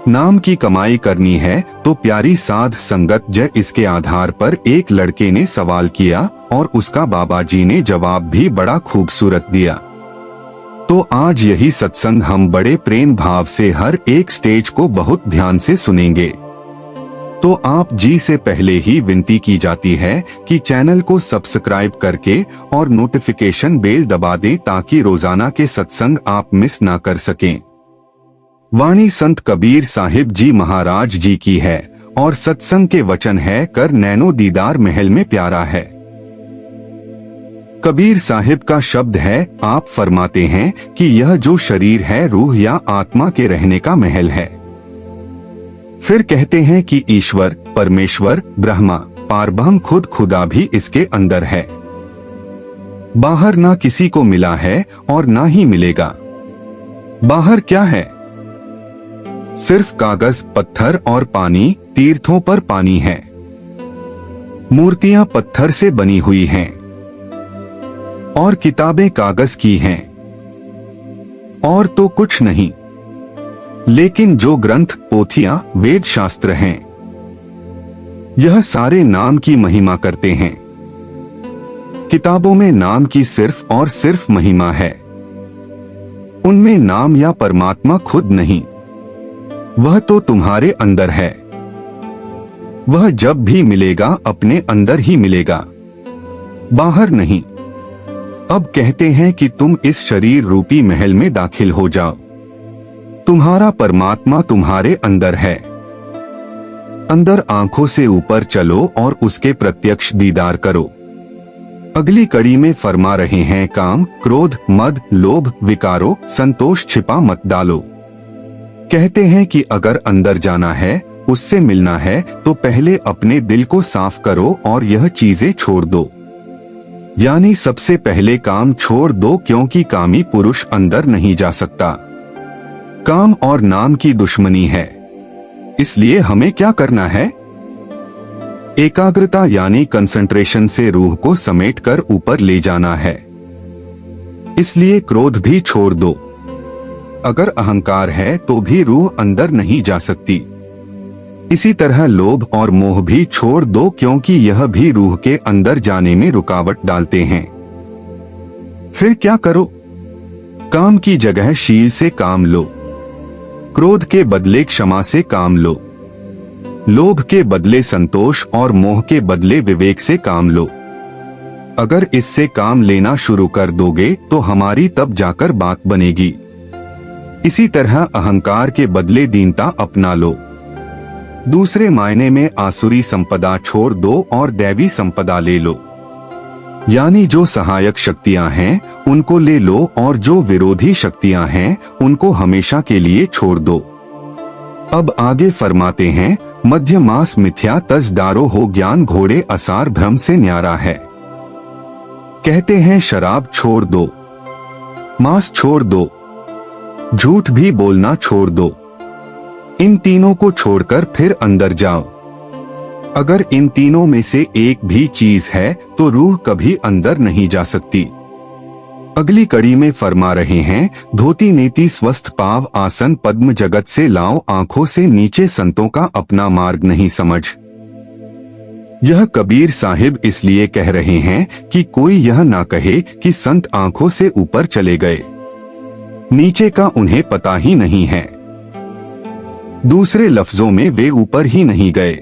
नाम की कमाई करनी है तो प्यारी साध संगत जय। इसके आधार पर एक लड़के ने सवाल किया और उसका बाबा जी ने जवाब भी बड़ा खूबसूरत दिया। तो आज यही सत्संग हम बड़े प्रेम भाव से हर एक स्टेज को बहुत ध्यान से सुनेंगे। तो आप जी से पहले ही विनती की जाती है कि चैनल को सब्सक्राइब करके और नोटिफिकेशन बेल दबा दें ताकि रोजाना के सत्संग आप मिस ना कर सकें। वाणी संत कबीर साहिब जी महाराज जी की है और सत्संग के वचन है, कर नैनो दीदार महल में प्यारा है। कबीर साहिब का शब्द है, आप फरमाते हैं कि यह जो शरीर है रूह या आत्मा के रहने का महल है। फिर कहते हैं कि ईश्वर, परमेश्वर, ब्रह्मा, पारब्रह्म खुद खुदा भी इसके अंदर है। बाहर ना किसी को मिला है और ना ही मिलेगा। बाहर क्या है? सिर्फ कागज, पत्थर और पानी। तीर्थों पर पानी है। मूर्तियां पत्थर से बनी हुई हैं और किताबें कागज की हैं और तो कुछ नहीं। लेकिन जो ग्रंथ, पोथियां, वेद शास्त्र हैं, यह सारे नाम की महिमा करते हैं। किताबों में नाम की सिर्फ और सिर्फ महिमा है। उनमें नाम या परमात्मा खुद नहीं, वह तो तुम्हारे अंदर है। वह जब भी मिलेगा अपने अंदर ही मिलेगा, बाहर नहीं। अब कहते हैं कि तुम इस शरीर रूपी महल में दाखिल हो जाओ। तुम्हारा परमात्मा तुम्हारे अंदर है। अंदर आंखों से ऊपर चलो और उसके प्रत्यक्ष दीदार करो। अगली कड़ी में फरमा रहे हैं, काम, क्रोध, मद, लोभ, विकारों, संतोष छिपा मत डालो। कहते हैं कि अगर अंदर जाना है, उससे मिलना है, तो पहले अपने दिल को साफ करो और यह चीजें छोड़ दो। यानी सबसे पहले काम छोड़ दो, क्योंकि कामी पुरुष अंदर नहीं जा सकता। काम और नाम की दुश्मनी है। इसलिए हमें क्या करना है? एकाग्रता यानी कंसंट्रेशन से रूह को समेटकर ऊपर ले जाना है। इसलिए क्रोध भी छोड़ दो। अगर अहंकार है तो भी रूह अंदर नहीं जा सकती। इसी तरह लोभ और मोह भी छोड़ दो, क्योंकि यह भी रूह के अंदर जाने में रुकावट डालते हैं। फिर क्या करो? काम की जगह शील से काम लो। क्रोध के बदले क्षमा से काम लो। लोभ के बदले संतोष और मोह के बदले विवेक से काम लो। अगर इससे काम लेना शुरू कर दोगे तो हमारी तब जाकर बात बनेगी। इसी तरह अहंकार के बदले दीनता अपना लो। दूसरे मायने में आसुरी संपदा छोड़ दो और दैवी संपदा ले लो। यानी जो सहायक शक्तियां हैं उनको ले लो और जो विरोधी शक्तियां हैं उनको हमेशा के लिए छोड़ दो। अब आगे फरमाते हैं, मध्य मास मिथ्या तज दारो हो ज्ञान घोड़े असार भ्रम से न्यारा है। कहते हैं शराब छोड़ दो, मांस छोड़ दो, झूठ भी बोलना छोड़ दो। इन तीनों को छोड़कर फिर अंदर जाओ। अगर इन तीनों में से एक भी चीज है तो रूह कभी अंदर नहीं जा सकती। अगली कड़ी में फरमा रहे हैं, धोती नेति स्वस्थ पाव आसन पद्म जगत से लाओ, आंखों से नीचे संतों का अपना मार्ग नहीं समझ। यह कबीर साहिब इसलिए कह रहे हैं कि कोई यह ना कहे कि संत आंखों से ऊपर चले गए, नीचे का उन्हें पता ही नहीं है। दूसरे लफ्जों में वे ऊपर ही नहीं गए।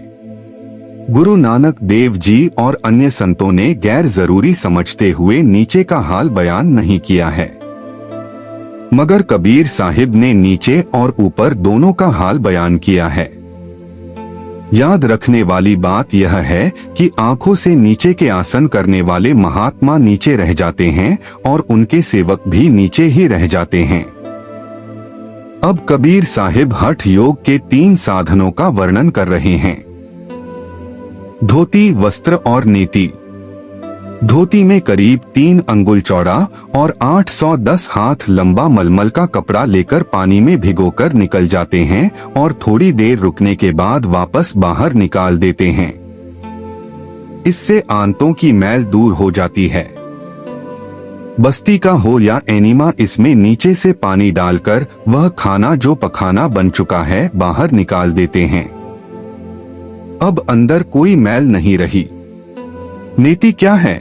गुरु नानक देव जी और अन्य संतों ने गैर जरूरी समझते हुए नीचे का हाल बयान नहीं किया है, मगर कबीर साहिब ने नीचे और ऊपर दोनों का हाल बयान किया है। याद रखने वाली बात यह है कि आंखों से नीचे के आसन करने वाले महात्मा नीचे रह जाते हैं और उनके सेवक भी नीचे ही रह जाते हैं। अब कबीर साहिब हठ योग के 3 साधनों का वर्णन कर रहे हैं। धोती, वस्त्र और नेति। धोती में करीब 3 अंगुल चौड़ा और 810 हाथ लंबा मलमल का कपड़ा लेकर पानी में भिगोकर निकल जाते हैं और थोड़ी देर रुकने के बाद वापस बाहर निकाल देते हैं। इससे आंतों की मैल दूर हो जाती है। बस्ती का हो या एनीमा, इसमें नीचे से पानी डालकर वह खाना जो पखाना बन चुका है बाहर निकाल देते हैं। अब अंदर कोई मैल नहीं रही। नेति क्या है?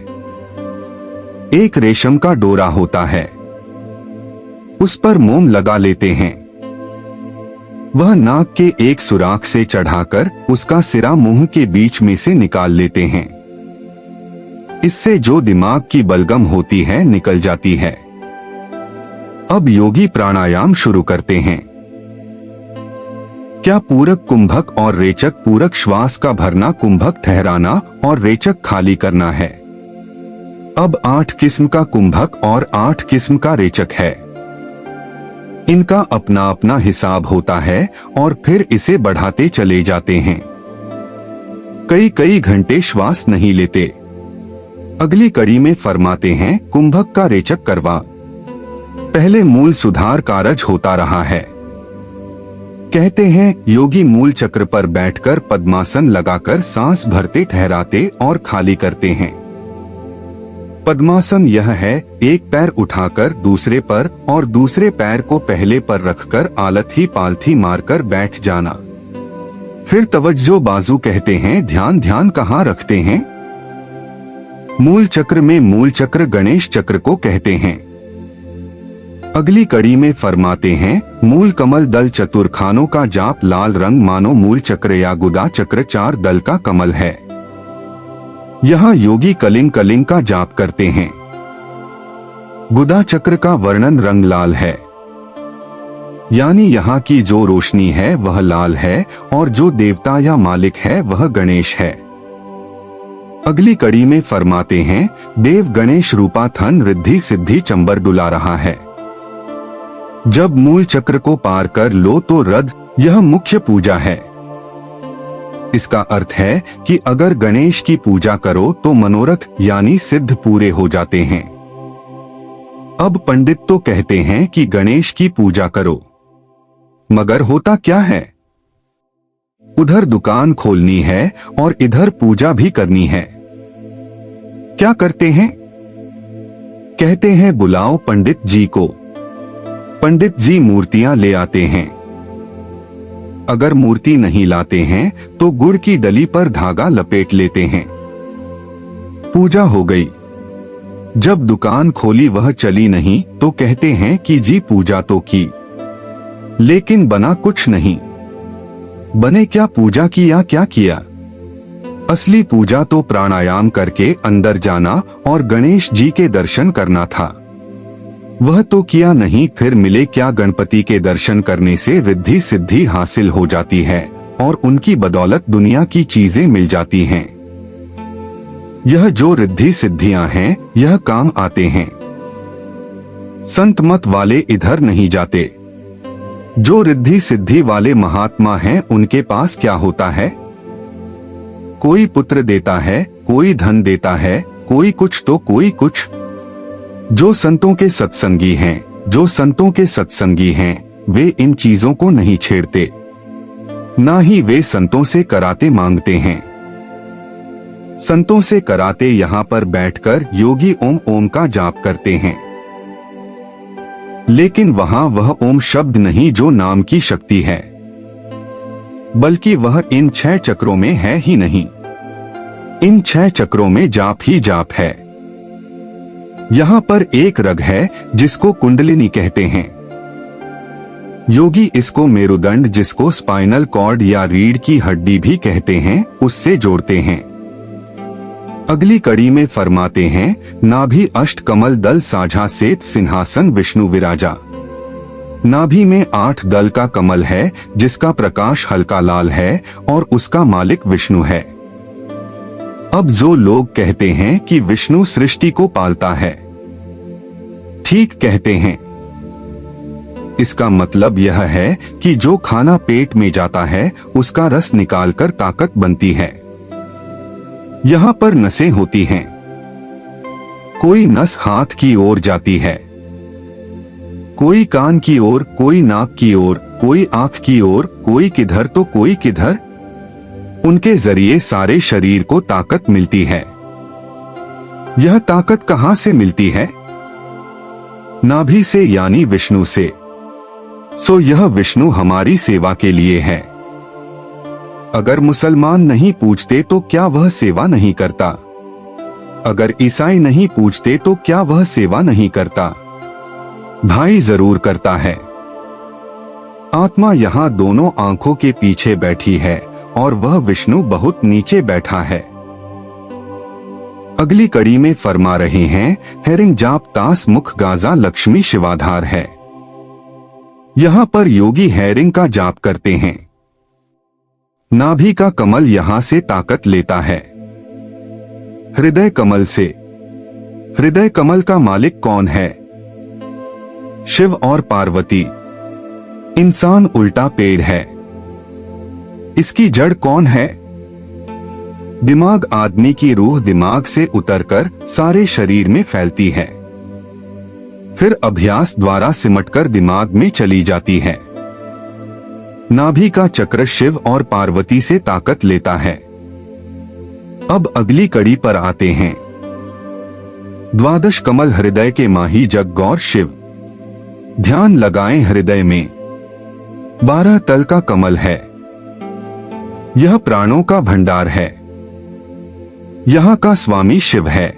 एक रेशम का डोरा होता है, उस पर मोम लगा लेते हैं। वह नाक के एक सुराख से चढ़ाकर उसका सिरा मुंह के बीच में से निकाल लेते हैं। इससे जो दिमाग की बलगम होती है निकल जाती है। अब योगी प्राणायाम शुरू करते हैं। क्या पूरक, कुंभक और रेचक? पूरक श्वास का भरना, कुंभक ठहराना और रेचक खाली करना है। अब 8 किस्म का कुंभक और 8 किस्म का रेचक है। इनका अपना अपना हिसाब होता है और फिर इसे बढ़ाते चले जाते हैं। कई कई घंटे श्वास नहीं लेते। अगली कड़ी में फरमाते हैं, कुंभक का रेचक करवा। पहले मूल सुधार कारज होता रहा है। कहते हैं योगी मूल चक्र पर बैठकर पद्मासन लगाकर सांस भरते, ठहराते और खाली करते हैं। पद्मासन यह है, एक पैर उठाकर दूसरे पर और दूसरे पैर को पहले पर रखकर आलथी पालथी मारकर बैठ जाना। फिर तवज्जो बाजू कहते हैं। ध्यान, ध्यान कहाँ रखते हैं? मूल चक्र में। मूल चक्र गणेश चक्र को कहते हैं। अगली कड़ी में फरमाते हैं, मूल कमल दल चतुर्खानों का जाप, लाल रंग मानो मूल चक्र या गुदा चक्र 4 दल का कमल है। यहाँ योगी कलिंग कलिंग का जाप करते हैं। गुदा चक्र का वर्णन रंग लाल है, यानी यहाँ की जो रोशनी है वह लाल है और जो देवता या मालिक है वह गणेश है। अगली कड़ी में फरमाते हैं, देव गणेश रूपा थन रिद्धि सिद्धि चंबर डुला रहा है। जब मूल चक्र को पार कर लो तो रद, यह मुख्य पूजा है। इसका अर्थ है कि अगर गणेश की पूजा करो तो मनोरथ यानी सिद्ध पूरे हो जाते हैं। अब पंडित तो कहते हैं कि गणेश की पूजा करो, मगर होता क्या है? उधर दुकान खोलनी है और इधर पूजा भी करनी है। क्या करते हैं? कहते हैं बुलाओ पंडित जी को। पंडित जी मूर्तियां ले आते हैं। अगर मूर्ति नहीं लाते हैं तो गुड़ की डली पर धागा लपेट लेते हैं। पूजा हो गई। जब दुकान खोली वह चली नहीं तो कहते हैं कि जी पूजा तो की, लेकिन बना कुछ नहीं। बने क्या? पूजा की या क्या किया? असली पूजा तो प्राणायाम करके अंदर जाना और गणेश जी के दर्शन करना था। वह तो किया नहीं। फिर मिले क्या? गणपति के दर्शन करने से रिद्धि सिद्धि हासिल हो जाती है और उनकी बदौलत दुनिया की चीजें मिल जाती हैं। यह जो रिद्धि सिद्धियां हैं यह काम आते हैं। संत मत वाले इधर नहीं जाते। जो रिद्धि सिद्धि वाले महात्मा हैं उनके पास क्या होता है? कोई पुत्र देता है, कोई धन देता है, कोई कुछ तो कोई कुछ। जो संतों के सत्संगी हैं, जो संतों के सत्संगी हैं, वे इन चीजों को नहीं छेड़ते, ना ही वे संतों से कराते मांगते हैं। संतों से कराते यहाँ पर बैठकर योगी ओम ओम का जाप करते हैं, लेकिन वहां वह ओम शब्द नहीं जो नाम की शक्ति है, बल्कि वह इन 6 चक्रों में है ही नहीं। इन 6 चक्रों में जाप ही जाप है। यहाँ पर एक रग है जिसको कुंडलिनी कहते हैं। योगी इसको मेरुदंड, जिसको स्पाइनल कॉर्ड या रीढ़ की हड्डी भी कहते हैं, उससे जोड़ते हैं। अगली कड़ी में फरमाते हैं, नाभि अष्ट कमल दल साझा सेत सिंहासन विष्णु विराजा। नाभि में 8 दल का कमल है जिसका प्रकाश हल्का लाल है और उसका मालिक विष्णु है। अब जो लोग कहते हैं कि विष्णु सृष्टि को पालता है, ठीक कहते हैं। इसका मतलब यह है कि जो खाना पेट में जाता है उसका रस निकालकर ताकत बनती है। यहाँ पर नसें होती हैं। कोई नस हाथ की ओर जाती है, कोई कान की ओर, कोई नाक की ओर, कोई आंख की ओर, कोई किधर तो कोई किधर। उनके जरिए सारे शरीर को ताकत मिलती है। यह ताकत कहां से मिलती है? नाभि से, यानी विष्णु से। सो यह विष्णु हमारी सेवा के लिए है। अगर मुसलमान नहीं पूछते तो क्या वह सेवा नहीं करता? अगर ईसाई नहीं पूछते तो क्या वह सेवा नहीं करता? भाई जरूर करता है। आत्मा यहाँ दोनों आंखों के पीछे बैठी है और वह विष्णु बहुत नीचे बैठा है। अगली कड़ी में फरमा रहे हैं, हेरिंग जाप तास मुख गाजा लक्ष्मी शिवाधार है। यहाँ पर योगी हेरिंग का जाप करते हैं। नाभि का कमल यहाँ से ताकत लेता है, हृदय कमल से। हृदय कमल का मालिक कौन है? शिव और पार्वती। इंसान उल्टा पेड़ है। इसकी जड़ कौन है? दिमाग। आदमी की रूह दिमाग से उतरकर सारे शरीर में फैलती है, फिर अभ्यास द्वारा सिमटकर दिमाग में चली जाती है। नाभि का चक्र शिव और पार्वती से ताकत लेता है। अब अगली कड़ी पर आते हैं। द्वादश कमल हृदय के माही जग गौर शिव। ध्यान लगाएं हृदय में। 12 तल का कमल है। यह प्राणों का भंडार है। यहाँ का स्वामी शिव है।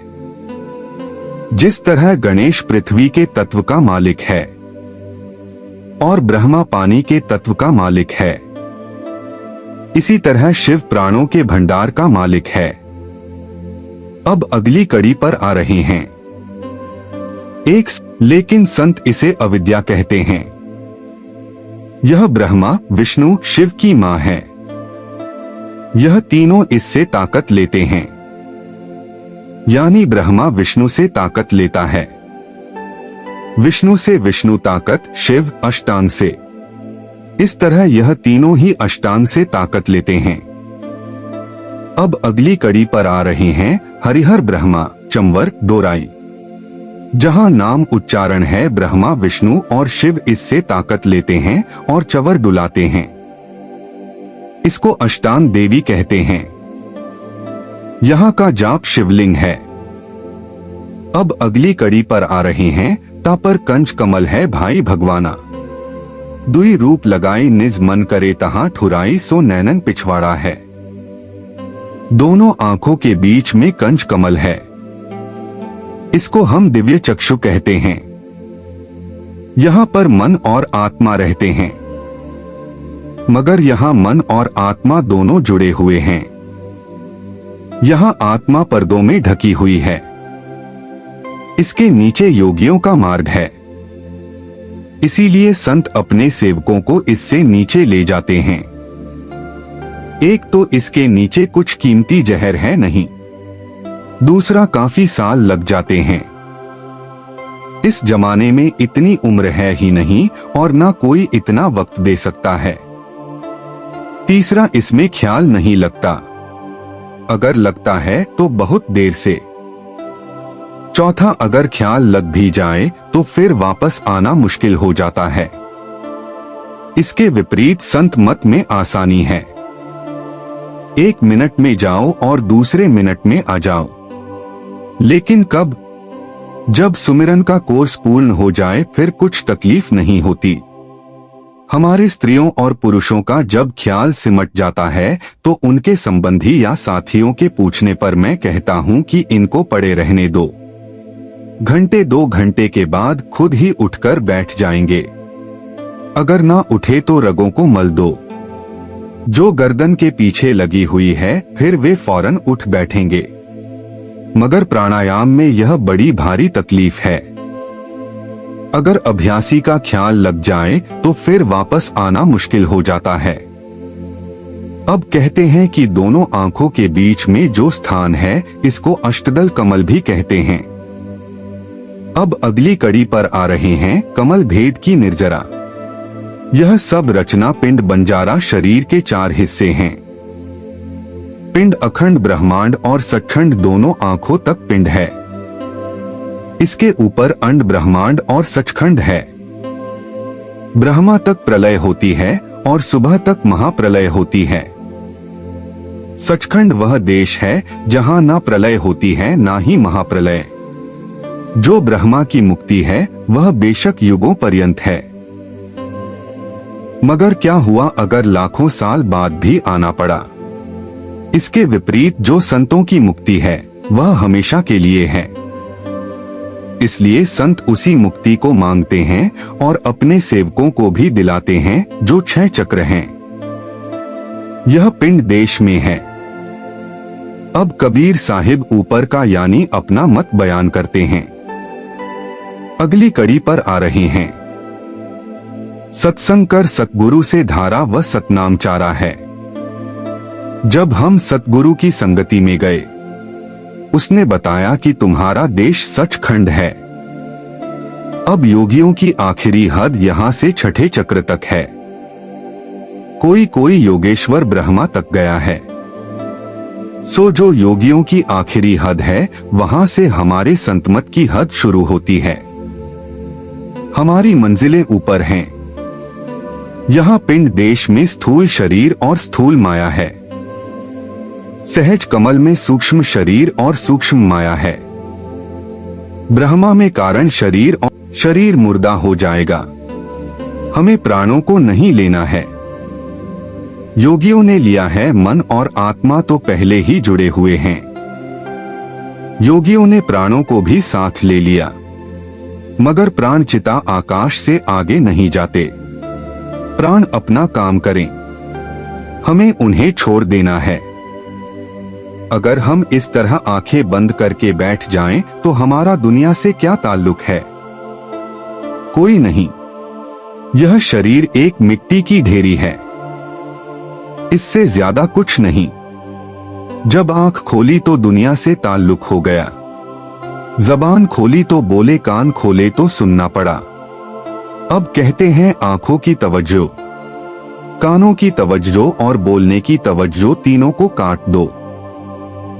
जिस तरह गणेश पृथ्वी के तत्व का मालिक है और ब्रह्मा पानी के तत्व का मालिक है, इसी तरह शिव प्राणों के भंडार का मालिक है। अब अगली कड़ी पर आ रहे हैं। लेकिन संत इसे अविद्या कहते हैं। यह ब्रह्मा, विष्णु, शिव की मां है। यह तीनों इससे ताकत लेते हैं, यानी ब्रह्मा विष्णु से ताकत लेता है, विष्णु से विष्णु ताकत, शिव अष्टांग से। इस तरह यह तीनों ही अष्टांग से ताकत लेते हैं। अब अगली कड़ी पर आ रहे हैं हरिहर ब्रह्मा, चंवर, डोराई। जहां नाम उच्चारण है, ब्रह्मा, विष्णु और शिव इससे ताकत लेते हैं और चवर डुलाते हैं। इसको अष्टांग देवी कहते हैं। यहाँ का जाप शिवलिंग है। अब अगली कड़ी पर आ रहे हैं। ता पर कंच कमल है भाई भगवाना। दुई रूप लगाई निज मन करे तहां ठुराई सो नैनन पिछवाड़ा है। दोनों आंखों के बीच में कंच कमल है। इसको हम दिव्य चक्षु कहते हैं। यहाँ पर मन और आत्मा रहते हैं, मगर यहाँ मन और आत्मा दोनों जुड़े हुए हैं। यहाँ आत्मा पर्दों में ढकी हुई है। इसके नीचे योगियों का मार्ग है। इसीलिए संत अपने सेवकों को इससे नीचे ले जाते हैं। एक तो इसके नीचे कुछ कीमती जहर है नहीं, दूसरा काफी साल लग जाते हैं। इस जमाने में इतनी उम्र है ही नहीं और ना कोई इतना वक्त दे सकता है। तीसरा, इसमें ख्याल नहीं लगता, अगर लगता है तो बहुत देर से। चौथा, अगर ख्याल लग भी जाए तो फिर वापस आना मुश्किल हो जाता है। इसके विपरीत संत मत में आसानी है। 1 मिनट में जाओ और दूसरे मिनट में आ जाओ। लेकिन कब? जब सुमिरन का कोर्स पूर्ण हो जाए, फिर कुछ तकलीफ नहीं होती। हमारे स्त्रियों और पुरुषों का जब ख्याल सिमट जाता है तो उनके संबंधी या साथियों के पूछने पर मैं कहता हूँ कि इनको पड़े रहने दो। घंटे 2 घंटे के बाद खुद ही उठकर बैठ जाएंगे। अगर ना उठे तो रगों को मल दो जो गर्दन के पीछे लगी हुई है, फिर वे फौरन उठ बैठेंगे। मगर प्राणायाम में यह बड़ी भारी तकलीफ है। अगर अभ्यासी का ख्याल लग जाए तो फिर वापस आना मुश्किल हो जाता है। अब कहते हैं कि दोनों आंखों के बीच में जो स्थान है इसको अष्टदल कमल भी कहते हैं। अब अगली कड़ी पर आ रहे हैं कमल भेद की निर्जरा। यह सब रचना पिंड बंजारा शरीर के 4 हिस्से हैं। पिंड अखंड ब्रह्मांड और सचखंड दोनों आंखों तक पिंड है। इसके ऊपर अंड ब्रह्मांड और सचखंड है। ब्रह्मा तक प्रलय होती है और सुबह तक महाप्रलय होती है। सचखंड वह देश है जहां ना प्रलय होती है ना ही महाप्रलय। जो ब्रह्मा की मुक्ति है वह बेशक युगों पर्यंत है। मगर क्या हुआ अगर लाखों साल बाद भी आना पड़ा? इसके विपरीत जो संतों की मुक्ति है वह हमेशा के लिए है। इसलिए संत उसी मुक्ति को मांगते हैं और अपने सेवकों को भी दिलाते हैं जो 6 चक्र हैं। यह पिंड देश में है। अब कबीर साहिब ऊपर का यानी अपना मत बयान करते हैं। अगली कड़ी पर आ रहे हैं। सत्संग कर सतगुरु से धारा व सतनाम चारा है। जब हम सतगुरु की संगति में गए, उसने बताया कि तुम्हारा देश सचखंड है। अब योगियों की आखिरी हद यहाँ से 6ठे चक्र तक है। कोई कोई योगेश्वर ब्रह्मा तक गया है। सो जो योगियों की आखिरी हद है वहां से हमारे संतमत की हद शुरू होती है। हमारी मंजिलें ऊपर हैं। यहाँ पिंड देश में स्थूल शरीर और स्थूल माया है। सहज कमल में सूक्ष्म शरीर और सूक्ष्म माया है। ब्रह्मा में कारण शरीर और शरीर मुर्दा हो जाएगा। हमें प्राणों को नहीं लेना है। योगियों ने लिया है मन और आत्मा तो पहले ही जुड़े हुए हैं। योगियों ने प्राणों को भी साथ ले लिया। मगर प्राण चिता आकाश से आगे नहीं जाते। प्राण अपना काम करें, हमें उन्हें छोड़ देना है। अगर हम इस तरह आंखें बंद करके बैठ जाएं तो हमारा दुनिया से क्या ताल्लुक है? कोई नहीं। यह शरीर एक मिट्टी की ढेरी है, इससे ज्यादा कुछ नहीं। जब आंख खोली तो दुनिया से ताल्लुक हो गया। जबान खोली तो बोले, कान खोले तो सुनना पड़ा। अब कहते हैं आंखों की तवज्जो, कानों की तवज्जो और बोलने की तवज्जो तीनों को काट दो।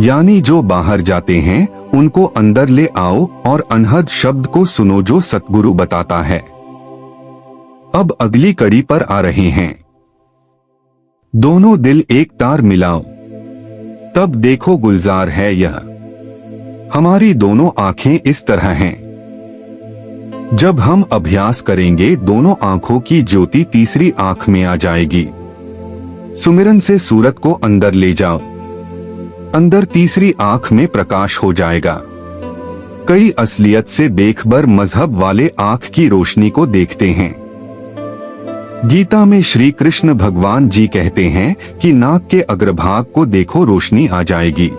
यानी जो बाहर जाते हैं उनको अंदर ले आओ और अनहद शब्द को सुनो जो सतगुरु बताता है। अब अगली कड़ी पर आ रहे हैं। दोनों दिल एक तार मिलाओ, तब देखो गुलजार है यह। हमारी दोनों आंखें इस तरह हैं। जब हम अभ्यास करेंगे दोनों आंखों की ज्योति तीसरी आंख में आ जाएगी। सुमिरन से सूरत को अंदर ले जाओ, अंदर तीसरी आंख में प्रकाश हो जाएगा। कई असलियत से बेखबर मजहब वाले आंख की रोशनी को देखते हैं। गीता में श्री कृष्ण भगवान जी कहते हैं कि नाक के अग्रभाग को देखो रोशनी आ जाएगी,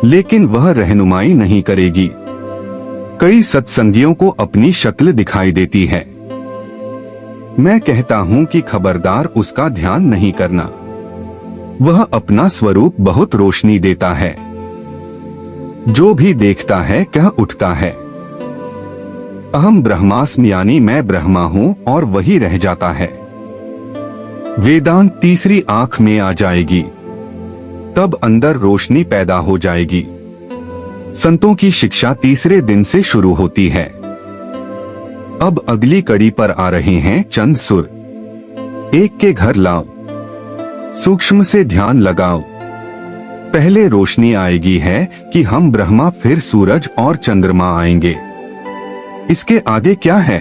लेकिन वह रहनुमाई नहीं करेगी। कई सत्संगियों को अपनी शक्ल दिखाई देती है। मैं कहता हूं कि खबरदार उसका ध्यान नहीं करना। वह अपना स्वरूप बहुत रोशनी देता है। जो भी देखता है कह उठता है, अहम ब्रह्मास्मि यानी मैं ब्रह्मा हूं, और वही रह जाता है। वेदांत तीसरी आंख में आ जाएगी, तब अंदर रोशनी पैदा हो जाएगी। संतों की शिक्षा तीसरे दिन से शुरू होती है। अब अगली कड़ी पर आ रहे हैं चंद सुर। एक के घर लाओ, सूक्ष्म से ध्यान लगाओ। पहले रोशनी आएगी है कि हम ब्रह्मा, फिर सूरज और चंद्रमा आएंगे। इसके आगे क्या है?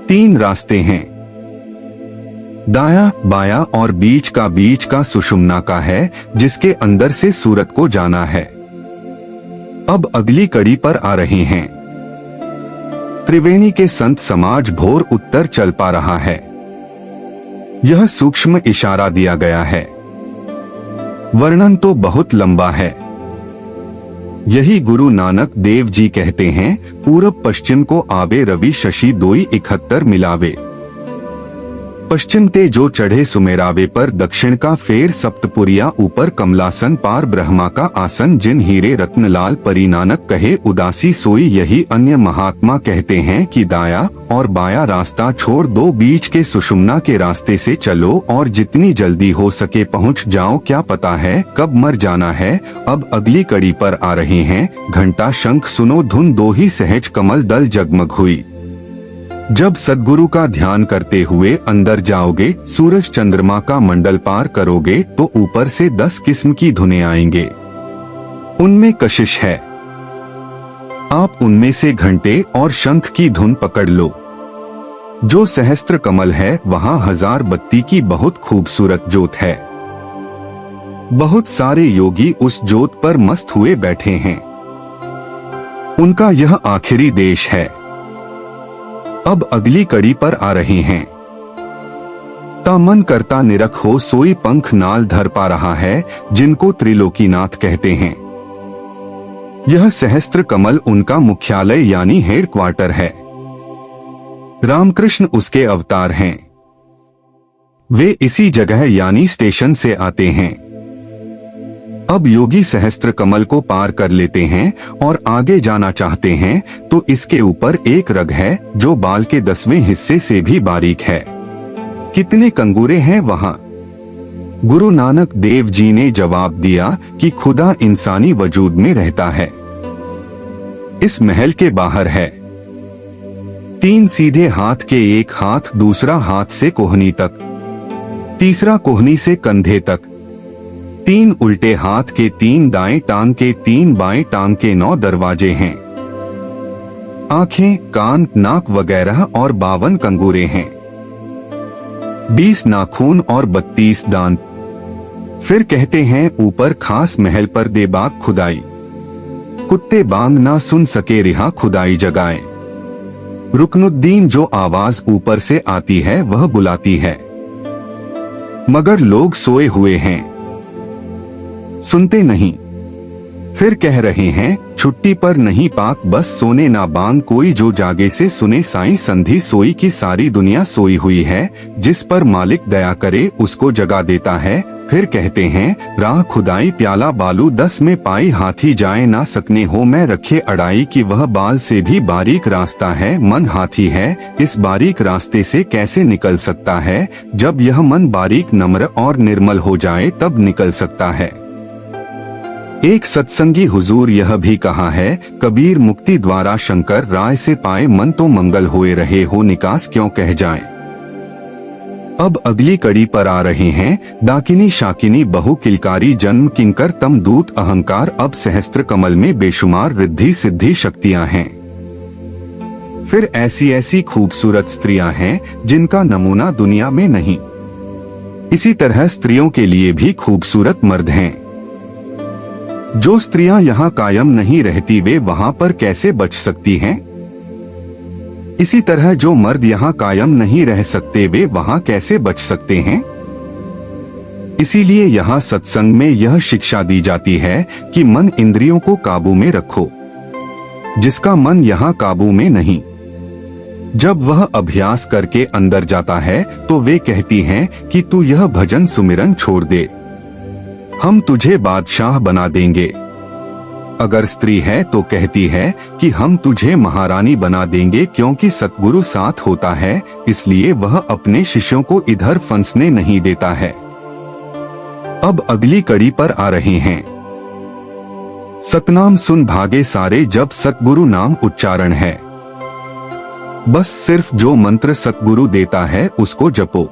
तीन रास्ते हैं, दाया, बाया और बीच का सुषुम्ना का है, जिसके अंदर से सूरत को जाना है। अब अगली कड़ी पर आ रहे हैं। त्रिवेणी के संत समाज भोर उत्तर चल पा रहा है। यह सूक्ष्म इशारा दिया गया है, वर्णन तो बहुत लंबा है। यही गुरु नानक देव जी कहते हैं, पूरब पश्चिम को आवे रवि शशि दोई 71 मिलावे। पश्चिम ते जो चढ़े सुमेरावे पर, दक्षिण का फेर सप्तपुरिया ऊपर कमलासन पार ब्रह्मा का आसन, जिन हीरे रत्न लाल परी नानक कहे उदासी सोई। यही अन्य महात्मा कहते हैं कि दाया और बाया रास्ता छोड़ दो, बीच के सुषुम्ना के रास्ते से चलो और जितनी जल्दी हो सके पहुंच जाओ। क्या पता है कब मर जाना है। अब अगली कड़ी पर आ रहे हैं। घंटा शंख सुनो धुन दो ही सहज कमल दल जगमग हुई। जब सद्गुरु का ध्यान करते हुए अंदर जाओगे, सूरज चंद्रमा का मंडल पार करोगे तो ऊपर से 10 किस्म की धुनें आएंगे। उनमें कशिश है। आप उनमें से घंटे और शंख की धुन पकड़ लो। जो सहस्त्र कमल है वहाँ 1000 बत्ती की बहुत खूबसूरत ज्योत है। बहुत सारे योगी उस ज्योत पर मस्त हुए बैठे हैं। उनका यह आखिरी देश है। अब अगली कड़ी पर आ रहे हैं। ता मन करता निरख हो सोई पंख नाल धर पा रहा है, जिनको त्रिलोकीनाथ कहते हैं। यह सहस्त्र कमल उनका मुख्यालय यानी हेड क्वार्टर है। रामकृष्ण उसके अवतार हैं। वे इसी जगह यानी स्टेशन से आते हैं। अब योगी सहस्त्र कमल को पार कर लेते हैं और आगे जाना चाहते हैं तो इसके ऊपर एक रग है जो बाल के 10वें हिस्से से भी बारीक है। कितने कंगूरे हैं वहाँ। गुरु नानक देव जी ने जवाब दिया कि खुदा इंसानी वजूद में रहता है। इस महल के बाहर है। 3 सीधे हाथ के, एक हाथ दूसरा हाथ से कोहनी तक, तीसरा कोहनी से कंधे तक, 3 उल्टे हाथ के, 3 दाएं टांग के, 3 बाएं टांग के 9 दरवाजे हैं। आंखें, कान, नाक वगैरह और 52 कंगूरे हैं। 20 नाखून और 32 दांत। फिर कहते हैं ऊपर खास महल पर देबाग खुदाई। कुत्ते बांग ना सुन सके रिहा खुदाई जगाए। रुकनुद्दीन जो आवाज ऊपर से आती है वह बुलाती है, मगर लोग सोए हुए हैं, सुनते नहीं। फिर कह रहे हैं छुट्टी पर नहीं पाक बस सोने ना बांग, कोई जो जागे से सुने साईं संधि सोई की सारी दुनिया सोई हुई है, जिस पर मालिक दया करे उसको जगा देता है। फिर कहते हैं राह खुदाई प्याला बालू 10 में पाई, हाथी जाए ना सकने हो मैं रखे अड़ाई, कि वह बाल से भी बारीक रास्ता है मन हाथी है, इस बारीक रास्ते से कैसे निकल सकता है। जब यह मन बारीक नम्र और निर्मल हो जाए तब निकल सकता है। एक सत्संगी हुजूर यह भी कहा है, कबीर मुक्ति द्वारा शंकर राय से पाए, मन तो मंगल होए रहे हो निकास क्यों कह जाए। अब अगली कड़ी पर आ रहे हैं। डाकिनी शाकिनी बहु किलकारी जन्म किंकर तम दूत अहंकार। अब सहस्त्र कमल में बेशुमार रिद्धि सिद्धि शक्तियां हैं। फिर ऐसी ऐसी खूबसूरत स्त्रियां हैं जिनका नमूना दुनिया में नहीं। इसी तरह स्त्रियों के लिए भी खूबसूरत मर्द हैं। जो स्त्रियां यहाँ कायम नहीं रहती वे वहाँ पर कैसे बच सकती हैं? इसी तरह जो मर्द यहाँ कायम नहीं रह सकते वे वहाँ कैसे बच सकते हैं? इसीलिए यहाँ सत्संग में यह शिक्षा दी जाती है कि मन इंद्रियों को काबू में रखो। जिसका मन यहाँ काबू में नहीं, जब वह अभ्यास करके अंदर जाता है तो वे कहती हैं कि तू यह भजन सुमिरन छोड़ दे, हम तुझे बादशाह बना देंगे। अगर स्त्री है तो कहती है कि हम तुझे महारानी बना देंगे, क्योंकि सतगुरु साथ होता है इसलिए वह अपने शिष्यों को इधर फंसने नहीं देता है। अब अगली कड़ी पर आ रहे हैं। सतनाम सुन भागे सारे, जब सतगुरु नाम उच्चारण है। बस सिर्फ जो मंत्र सतगुरु देता है उसको जपो,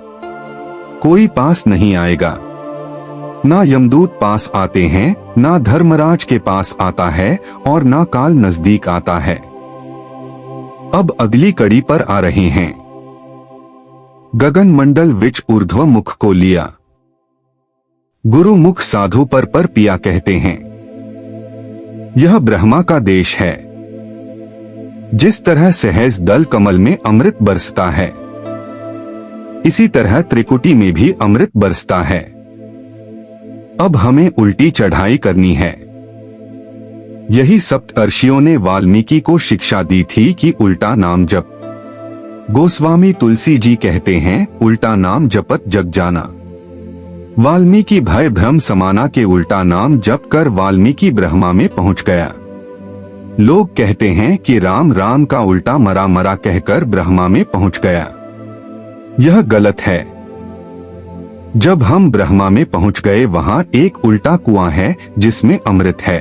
कोई पास नहीं आएगा। ना यमदूत पास आते हैं, ना धर्मराज के पास आता है और ना काल नजदीक आता है। अब अगली कड़ी पर आ रहे हैं। गगन मंडल विच ऊर्ध्व मुख को लिया। गुरु मुख साधु पर पिया कहते हैं। यह ब्रह्मा का देश है। जिस तरह सहज दल कमल में अमृत बरसता है, इसी तरह त्रिकुटी में भी अमृत बरसता है। अब हमें उल्टी चढ़ाई करनी है। यही सप्तर्षियों ने वाल्मीकि को शिक्षा दी थी कि उल्टा नाम जप। गोस्वामी तुलसी जी कहते हैं, उल्टा नाम जपत जग जाना। वाल्मीकि भय भ्रम समाना के उल्टा नाम जप कर वाल्मीकि ब्रह्मा में पहुंच गया। लोग कहते हैं कि राम राम का उल्टा मरा मरा कहकर ब्रह्मा में पहुंच गया। यह गलत है। जब हम ब्रह्मा में पहुंच गए, वहां एक उल्टा कुआं है जिसमें अमृत है।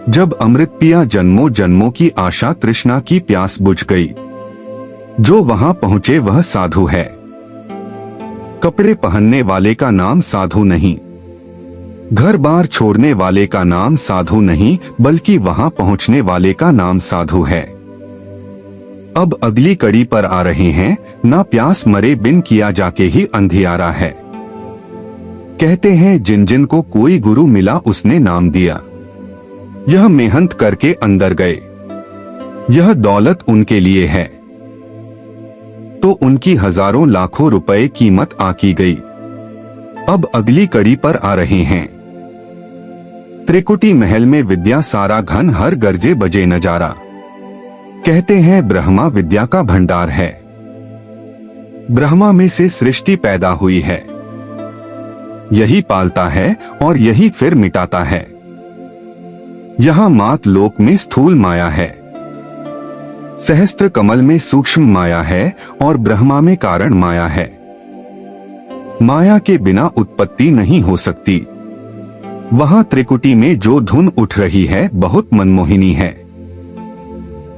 जब अमृत पिया, जन्मों जन्मों की आशा तृष्णा की प्यास बुझ गई। जो वहां पहुंचे वह साधु है। कपड़े पहनने वाले का नाम साधु नहीं, घर बार छोड़ने वाले का नाम साधु नहीं, बल्कि वहां पहुंचने वाले का नाम साधु है। अब अगली कड़ी पर आ रहे हैं। ना प्यास मरे बिन किया जाके ही अंधियारा है। कहते हैं जिन जिन को कोई गुरु मिला उसने नाम दिया। यह मेहनत करके अंदर गए। यह दौलत उनके लिए है, तो उनकी हजारों लाखों रुपए कीमत आकी गई। अब अगली कड़ी पर आ रहे हैं। त्रिकुटी महल में विद्या सारा घन, हर गर्जे बजे नजारा। कहते हैं ब्रह्मा विद्या का भंडार है। ब्रह्मा में से सृष्टि पैदा हुई है। यही पालता है और यही फिर मिटाता है। यहां मात लोक में स्थूल माया है, सहस्त्र कमल में सूक्ष्म माया है और ब्रह्मा में कारण माया है। माया के बिना उत्पत्ति नहीं हो सकती। वहां त्रिकुटी में जो धुन उठ रही है बहुत मनमोहिनी है।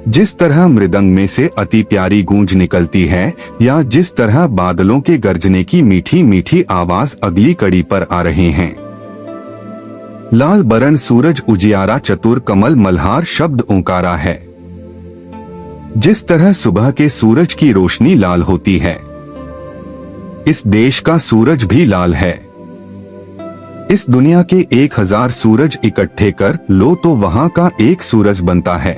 जिस तरह मृदंग में से अति प्यारी गूंज निकलती है, या जिस तरह बादलों के गरजने की मीठी मीठी आवाज अगली कड़ी पर आ रहे हैं। लाल बरन सूरज उजियारा, चतुर कमल मल्हार, शब्द ओंकारा है। जिस तरह सुबह के सूरज की रोशनी लाल होती है, इस देश का सूरज भी लाल है। इस दुनिया के 1000 सूरज इकट्ठे कर लो तो वहां का एक सूरज बनता है।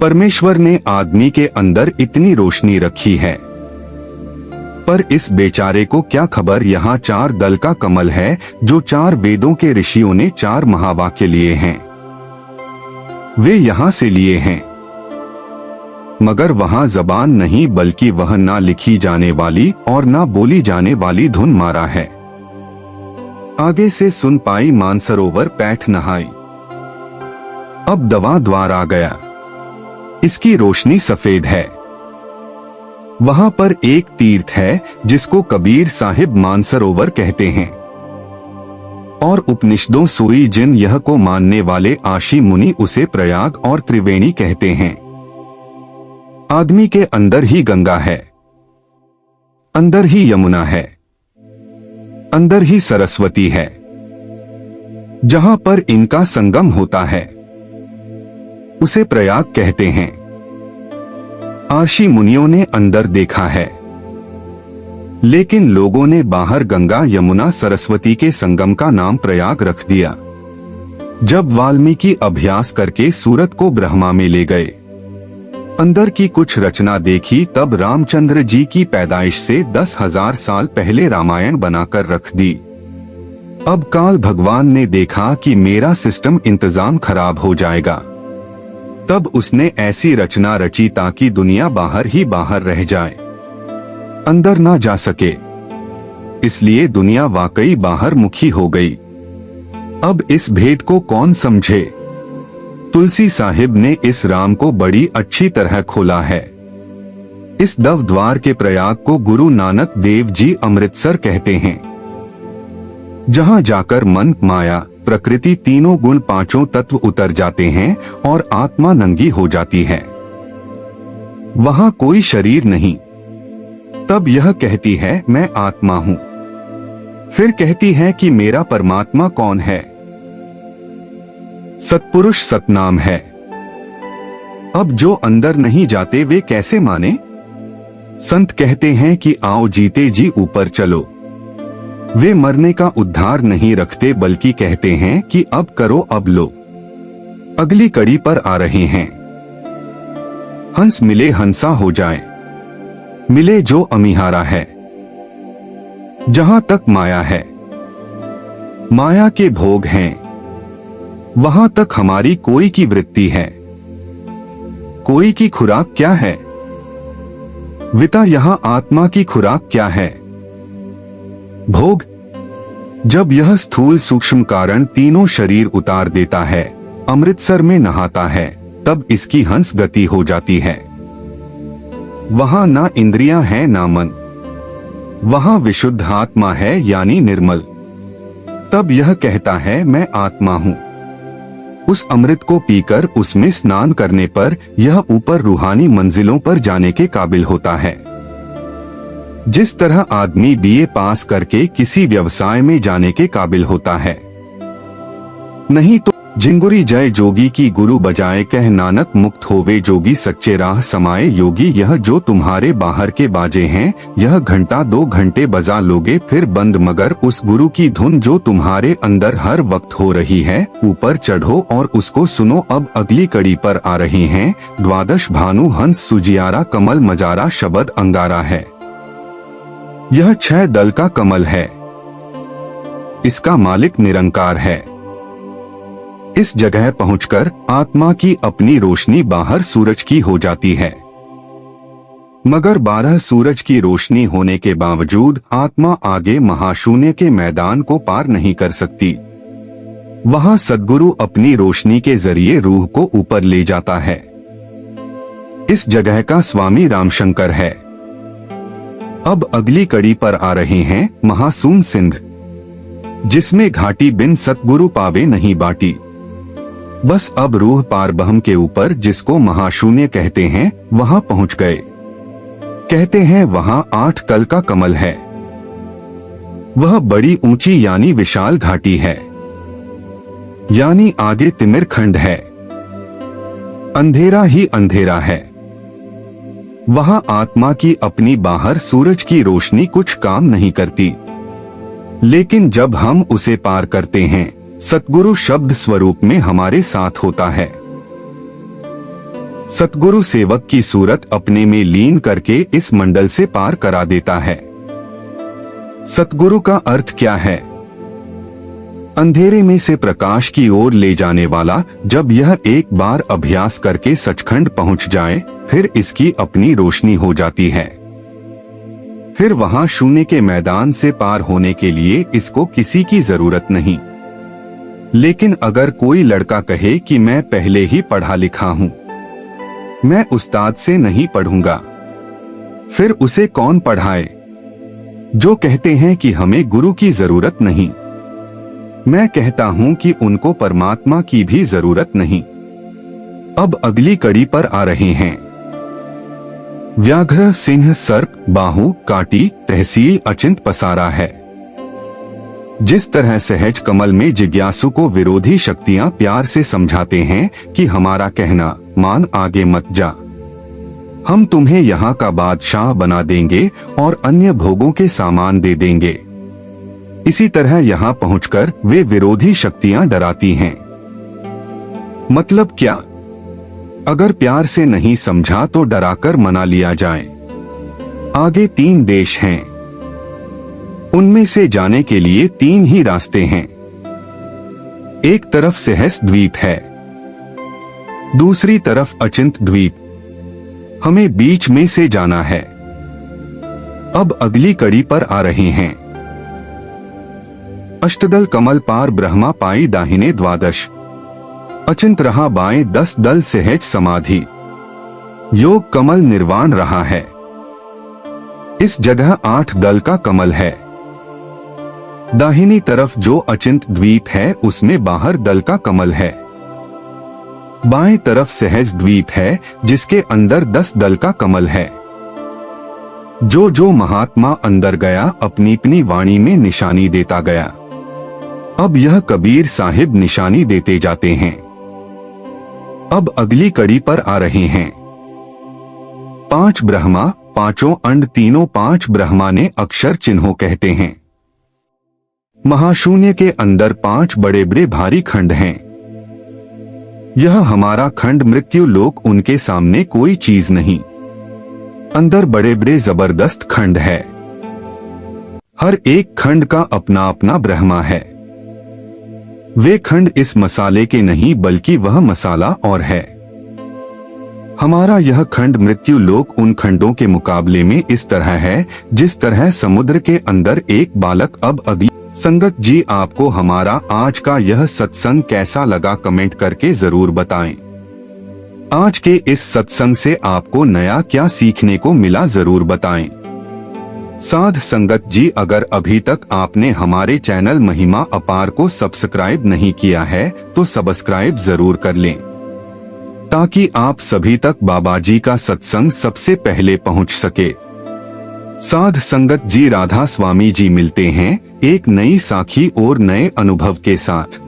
परमेश्वर ने आदमी के अंदर इतनी रोशनी रखी है, पर इस बेचारे को क्या खबर यहाँ 4 दल का कमल है जो 4 वेदों के ऋषियों ने 4 महावाक्य लिए हैं। वे यहाँ से लिए हैं, मगर वहां जबान नहीं, बल्कि वह ना लिखी जाने वाली और ना बोली जाने वाली धुन मारा है। आगे से सुन पाई मानसरोवर पैठ नहाई। अब दवा द्वार आ गया, इसकी रोशनी सफेद है। वहां पर एक तीर्थ है जिसको कबीर साहिब मानसरोवर कहते हैं, और उपनिषदों सोई जिन यह को मानने वाले आशी मुनि उसे प्रयाग और त्रिवेणी कहते हैं। आदमी के अंदर ही गंगा है, अंदर ही यमुना है, अंदर ही सरस्वती है। जहां पर इनका संगम होता है उसे प्रयाग कहते हैं। आशी मुनियों ने अंदर देखा है, लेकिन लोगों ने बाहर गंगा यमुना सरस्वती के संगम का नाम प्रयाग रख दिया। जब वाल्मीकि अभ्यास करके सूरत को ब्रह्मा में ले गए, अंदर की कुछ रचना देखी, तब रामचंद्र जी की पैदाइश से 10,000 साल पहले रामायण बनाकर रख दी। अब काल भगवान ने देखा कि मेरा सिस्टम इंतजाम खराब हो जाएगा, तब उसने ऐसी रचना रची ताकि दुनिया बाहर ही बाहर रह जाए, अंदर ना जा सके। इसलिए दुनिया वाकई बाहर मुखी हो गई। अब इस भेद को कौन समझे? तुलसी साहिब ने इस राम को बड़ी अच्छी तरह खोला है। इस दव द्वार के प्रयाग को गुरु नानक देव जी अमृतसर कहते हैं, जहां जाकर मन, माया, प्रकृति, तीनों गुण, 5 तत्व उतर जाते हैं और आत्मा नंगी हो जाती है। वहां कोई शरीर नहीं। तब यह कहती है मैं आत्मा हूं। फिर कहती है कि मेरा परमात्मा कौन है? सत्पुरुष सतनाम है। अब जो अंदर नहीं जाते वे कैसे माने? संत कहते हैं कि आओ जीते जी ऊपर चलो। वे मरने का उद्धार नहीं रखते बल्कि कहते हैं कि अब करो अब लो। अगली कड़ी पर आ रहे हैं। हंस मिले हंसा हो जाए, मिले जो अमिहारा है। जहां तक माया है, माया के भोग हैं, वहां तक हमारी कोई की वृत्ति है। कोई की खुराक क्या है? विता यहां आत्मा की खुराक क्या है? भोग। जब यह स्थूल सूक्ष्म कारण तीनों शरीर उतार देता है, अमृतसर में नहाता है, तब इसकी हंस गति हो जाती है। वहां ना इंद्रियां हैं ना मन, वहां विशुद्ध आत्मा है यानी निर्मल। तब यह कहता है मैं आत्मा हूं। उस अमृत को पीकर उसमें स्नान करने पर यह ऊपर रूहानी मंजिलों पर जाने के काबिल होता है। जिस तरह आदमी बीए पास करके किसी व्यवसाय में जाने के काबिल होता है। नहीं तो जिंगुरी जय जोगी की गुरु बजाए कह नानक मुक्त होवे जोगी सच्चे राह समाये योगी। यह जो तुम्हारे बाहर के बाजे हैं, यह घंटा 2 घंटे बजा लोगे फिर बंद, मगर उस गुरु की धुन जो तुम्हारे अंदर हर वक्त हो रही है, ऊपर चढ़ो और उसको सुनो। अब अगली कड़ी पर आ रहे हैं। द्वादश भानु हंस सुजियारा कमल मजारा शबद अंगारा है। यह 6 दल का कमल है। इसका मालिक निरंकार है। इस जगह पहुंचकर आत्मा की अपनी रोशनी बाहर सूरज की हो जाती है। मगर 12 सूरज की रोशनी होने के बावजूद आत्मा आगे महाशून्य के मैदान को पार नहीं कर सकती। वहां सद्गुरु अपनी रोशनी के जरिए रूह को ऊपर ले जाता है। इस जगह का स्वामी रामशंकर है। अब अगली कड़ी पर आ रहे हैं। महासून सिंध, जिसमें घाटी बिन सतगुरु पावे नहीं बाटी। बस अब रूह पार ब्रह्म के ऊपर, जिसको महाशून्य कहते हैं, वहां पहुंच गए। कहते हैं वहां 8 तल का कमल है। वह बड़ी ऊंची यानी विशाल घाटी है, यानी आगे तिमिर खंड है, अंधेरा ही अंधेरा है। वहां आत्मा की अपनी बाहर सूरज की रोशनी कुछ काम नहीं करती। लेकिन जब हम उसे पार करते हैं, सतगुरु शब्द स्वरूप में हमारे साथ होता है। सतगुरु सेवक की सूरत अपने में लीन करके इस मंडल से पार करा देता है। सतगुरु का अर्थ क्या है? अंधेरे में से प्रकाश की ओर ले जाने वाला। जब यह एक बार अभ्यास करके सचखंड पहुंच जाए, फिर इसकी अपनी रोशनी हो जाती है। फिर वहां शून्य के मैदान से पार होने के लिए इसको किसी की जरूरत नहीं। लेकिन अगर कोई लड़का कहे कि मैं पहले ही पढ़ा लिखा हूं, मैं उस्ताद से नहीं पढ़ूंगा, फिर उसे कौन पढ़ाए? जो कहते हैं कि हमें गुरु की जरूरत नहीं, मैं कहता हूं कि उनको परमात्मा की भी जरूरत नहीं। अब अगली कड़ी पर आ रहे हैं। व्याघ्र, सिंह, सर्प, बाहु, काटी, तहसील अचिंत पसारा है। जिस तरह सहज कमल में जिज्ञासु को विरोधी शक्तियां प्यार से समझाते हैं कि हमारा कहना मान, आगे मत जा, हम तुम्हें यहाँ का बादशाह बना देंगे और अन्य भोगों के सामान दे देंगे, इसी तरह यहाँ पहुंचकर वे विरोधी शक्तियां डराती हैं। मतलब क्या? अगर प्यार से नहीं समझा तो डराकर मना लिया जाए। आगे 3 देश हैं। उनमें से जाने के लिए 3 ही रास्ते हैं। एक तरफ सहस द्वीप है, दूसरी तरफ अचिंत द्वीप। हमें बीच में से जाना है। अब अगली कड़ी पर आ रहे हैं। अष्टदल कमल पार ब्रह्मा पाई दाहिने द्वादश, अचिंत रहा बाएं 10 दल सहज समाधि, योग कमल निर्वाण रहा है। इस जगह 8 दल का कमल है। दाहिनी तरफ जो अचिंत द्वीप है उसमें बाहर दल का कमल है। बाएं तरफ सहज द्वीप है जिसके अंदर 10 दल का कमल है। जो महात्मा अंदर गया अपनी अपनी वाणी में निशानी देता गया। अब यह कबीर साहिब निशानी देते जाते हैं। अब अगली कड़ी पर आ रहे हैं। 5 ब्रह्मा पांचों अंड तीनों पांच ब्रह्मांड अक्षर चिन्हों कहते हैं। महाशून्य के अंदर पांच बड़े बड़े भारी खंड हैं। यह हमारा खंड मृत्यु लोक, उनके सामने कोई चीज नहीं। अंदर बड़े बड़े जबरदस्त खंड है। हर एक खंड का अपना अपना ब्रह्मा है। वे खंड इस मसाले के नहीं बल्कि वह मसाला और है। हमारा यह खंड मृत्यु लोक उन खंडों के मुकाबले में इस तरह है जिस तरह समुद्र के अंदर एक बालक। अब अगली संगत जी, आपको हमारा आज का यह सत्संग कैसा लगा कमेंट करके जरूर बताएं। आज के इस सत्संग से आपको नया क्या सीखने को मिला जरूर बताएं। साध संगत जी, अगर अभी तक आपने हमारे चैनल महिमा अपार को सब्सक्राइब नहीं किया है तो सब्सक्राइब जरूर कर लें, ताकि आप सभी तक बाबा जी का सत्संग सबसे पहले पहुंच सके। साध संगत जी, राधा स्वामी जी मिलते हैं एक नई साखी और नए अनुभव के साथ।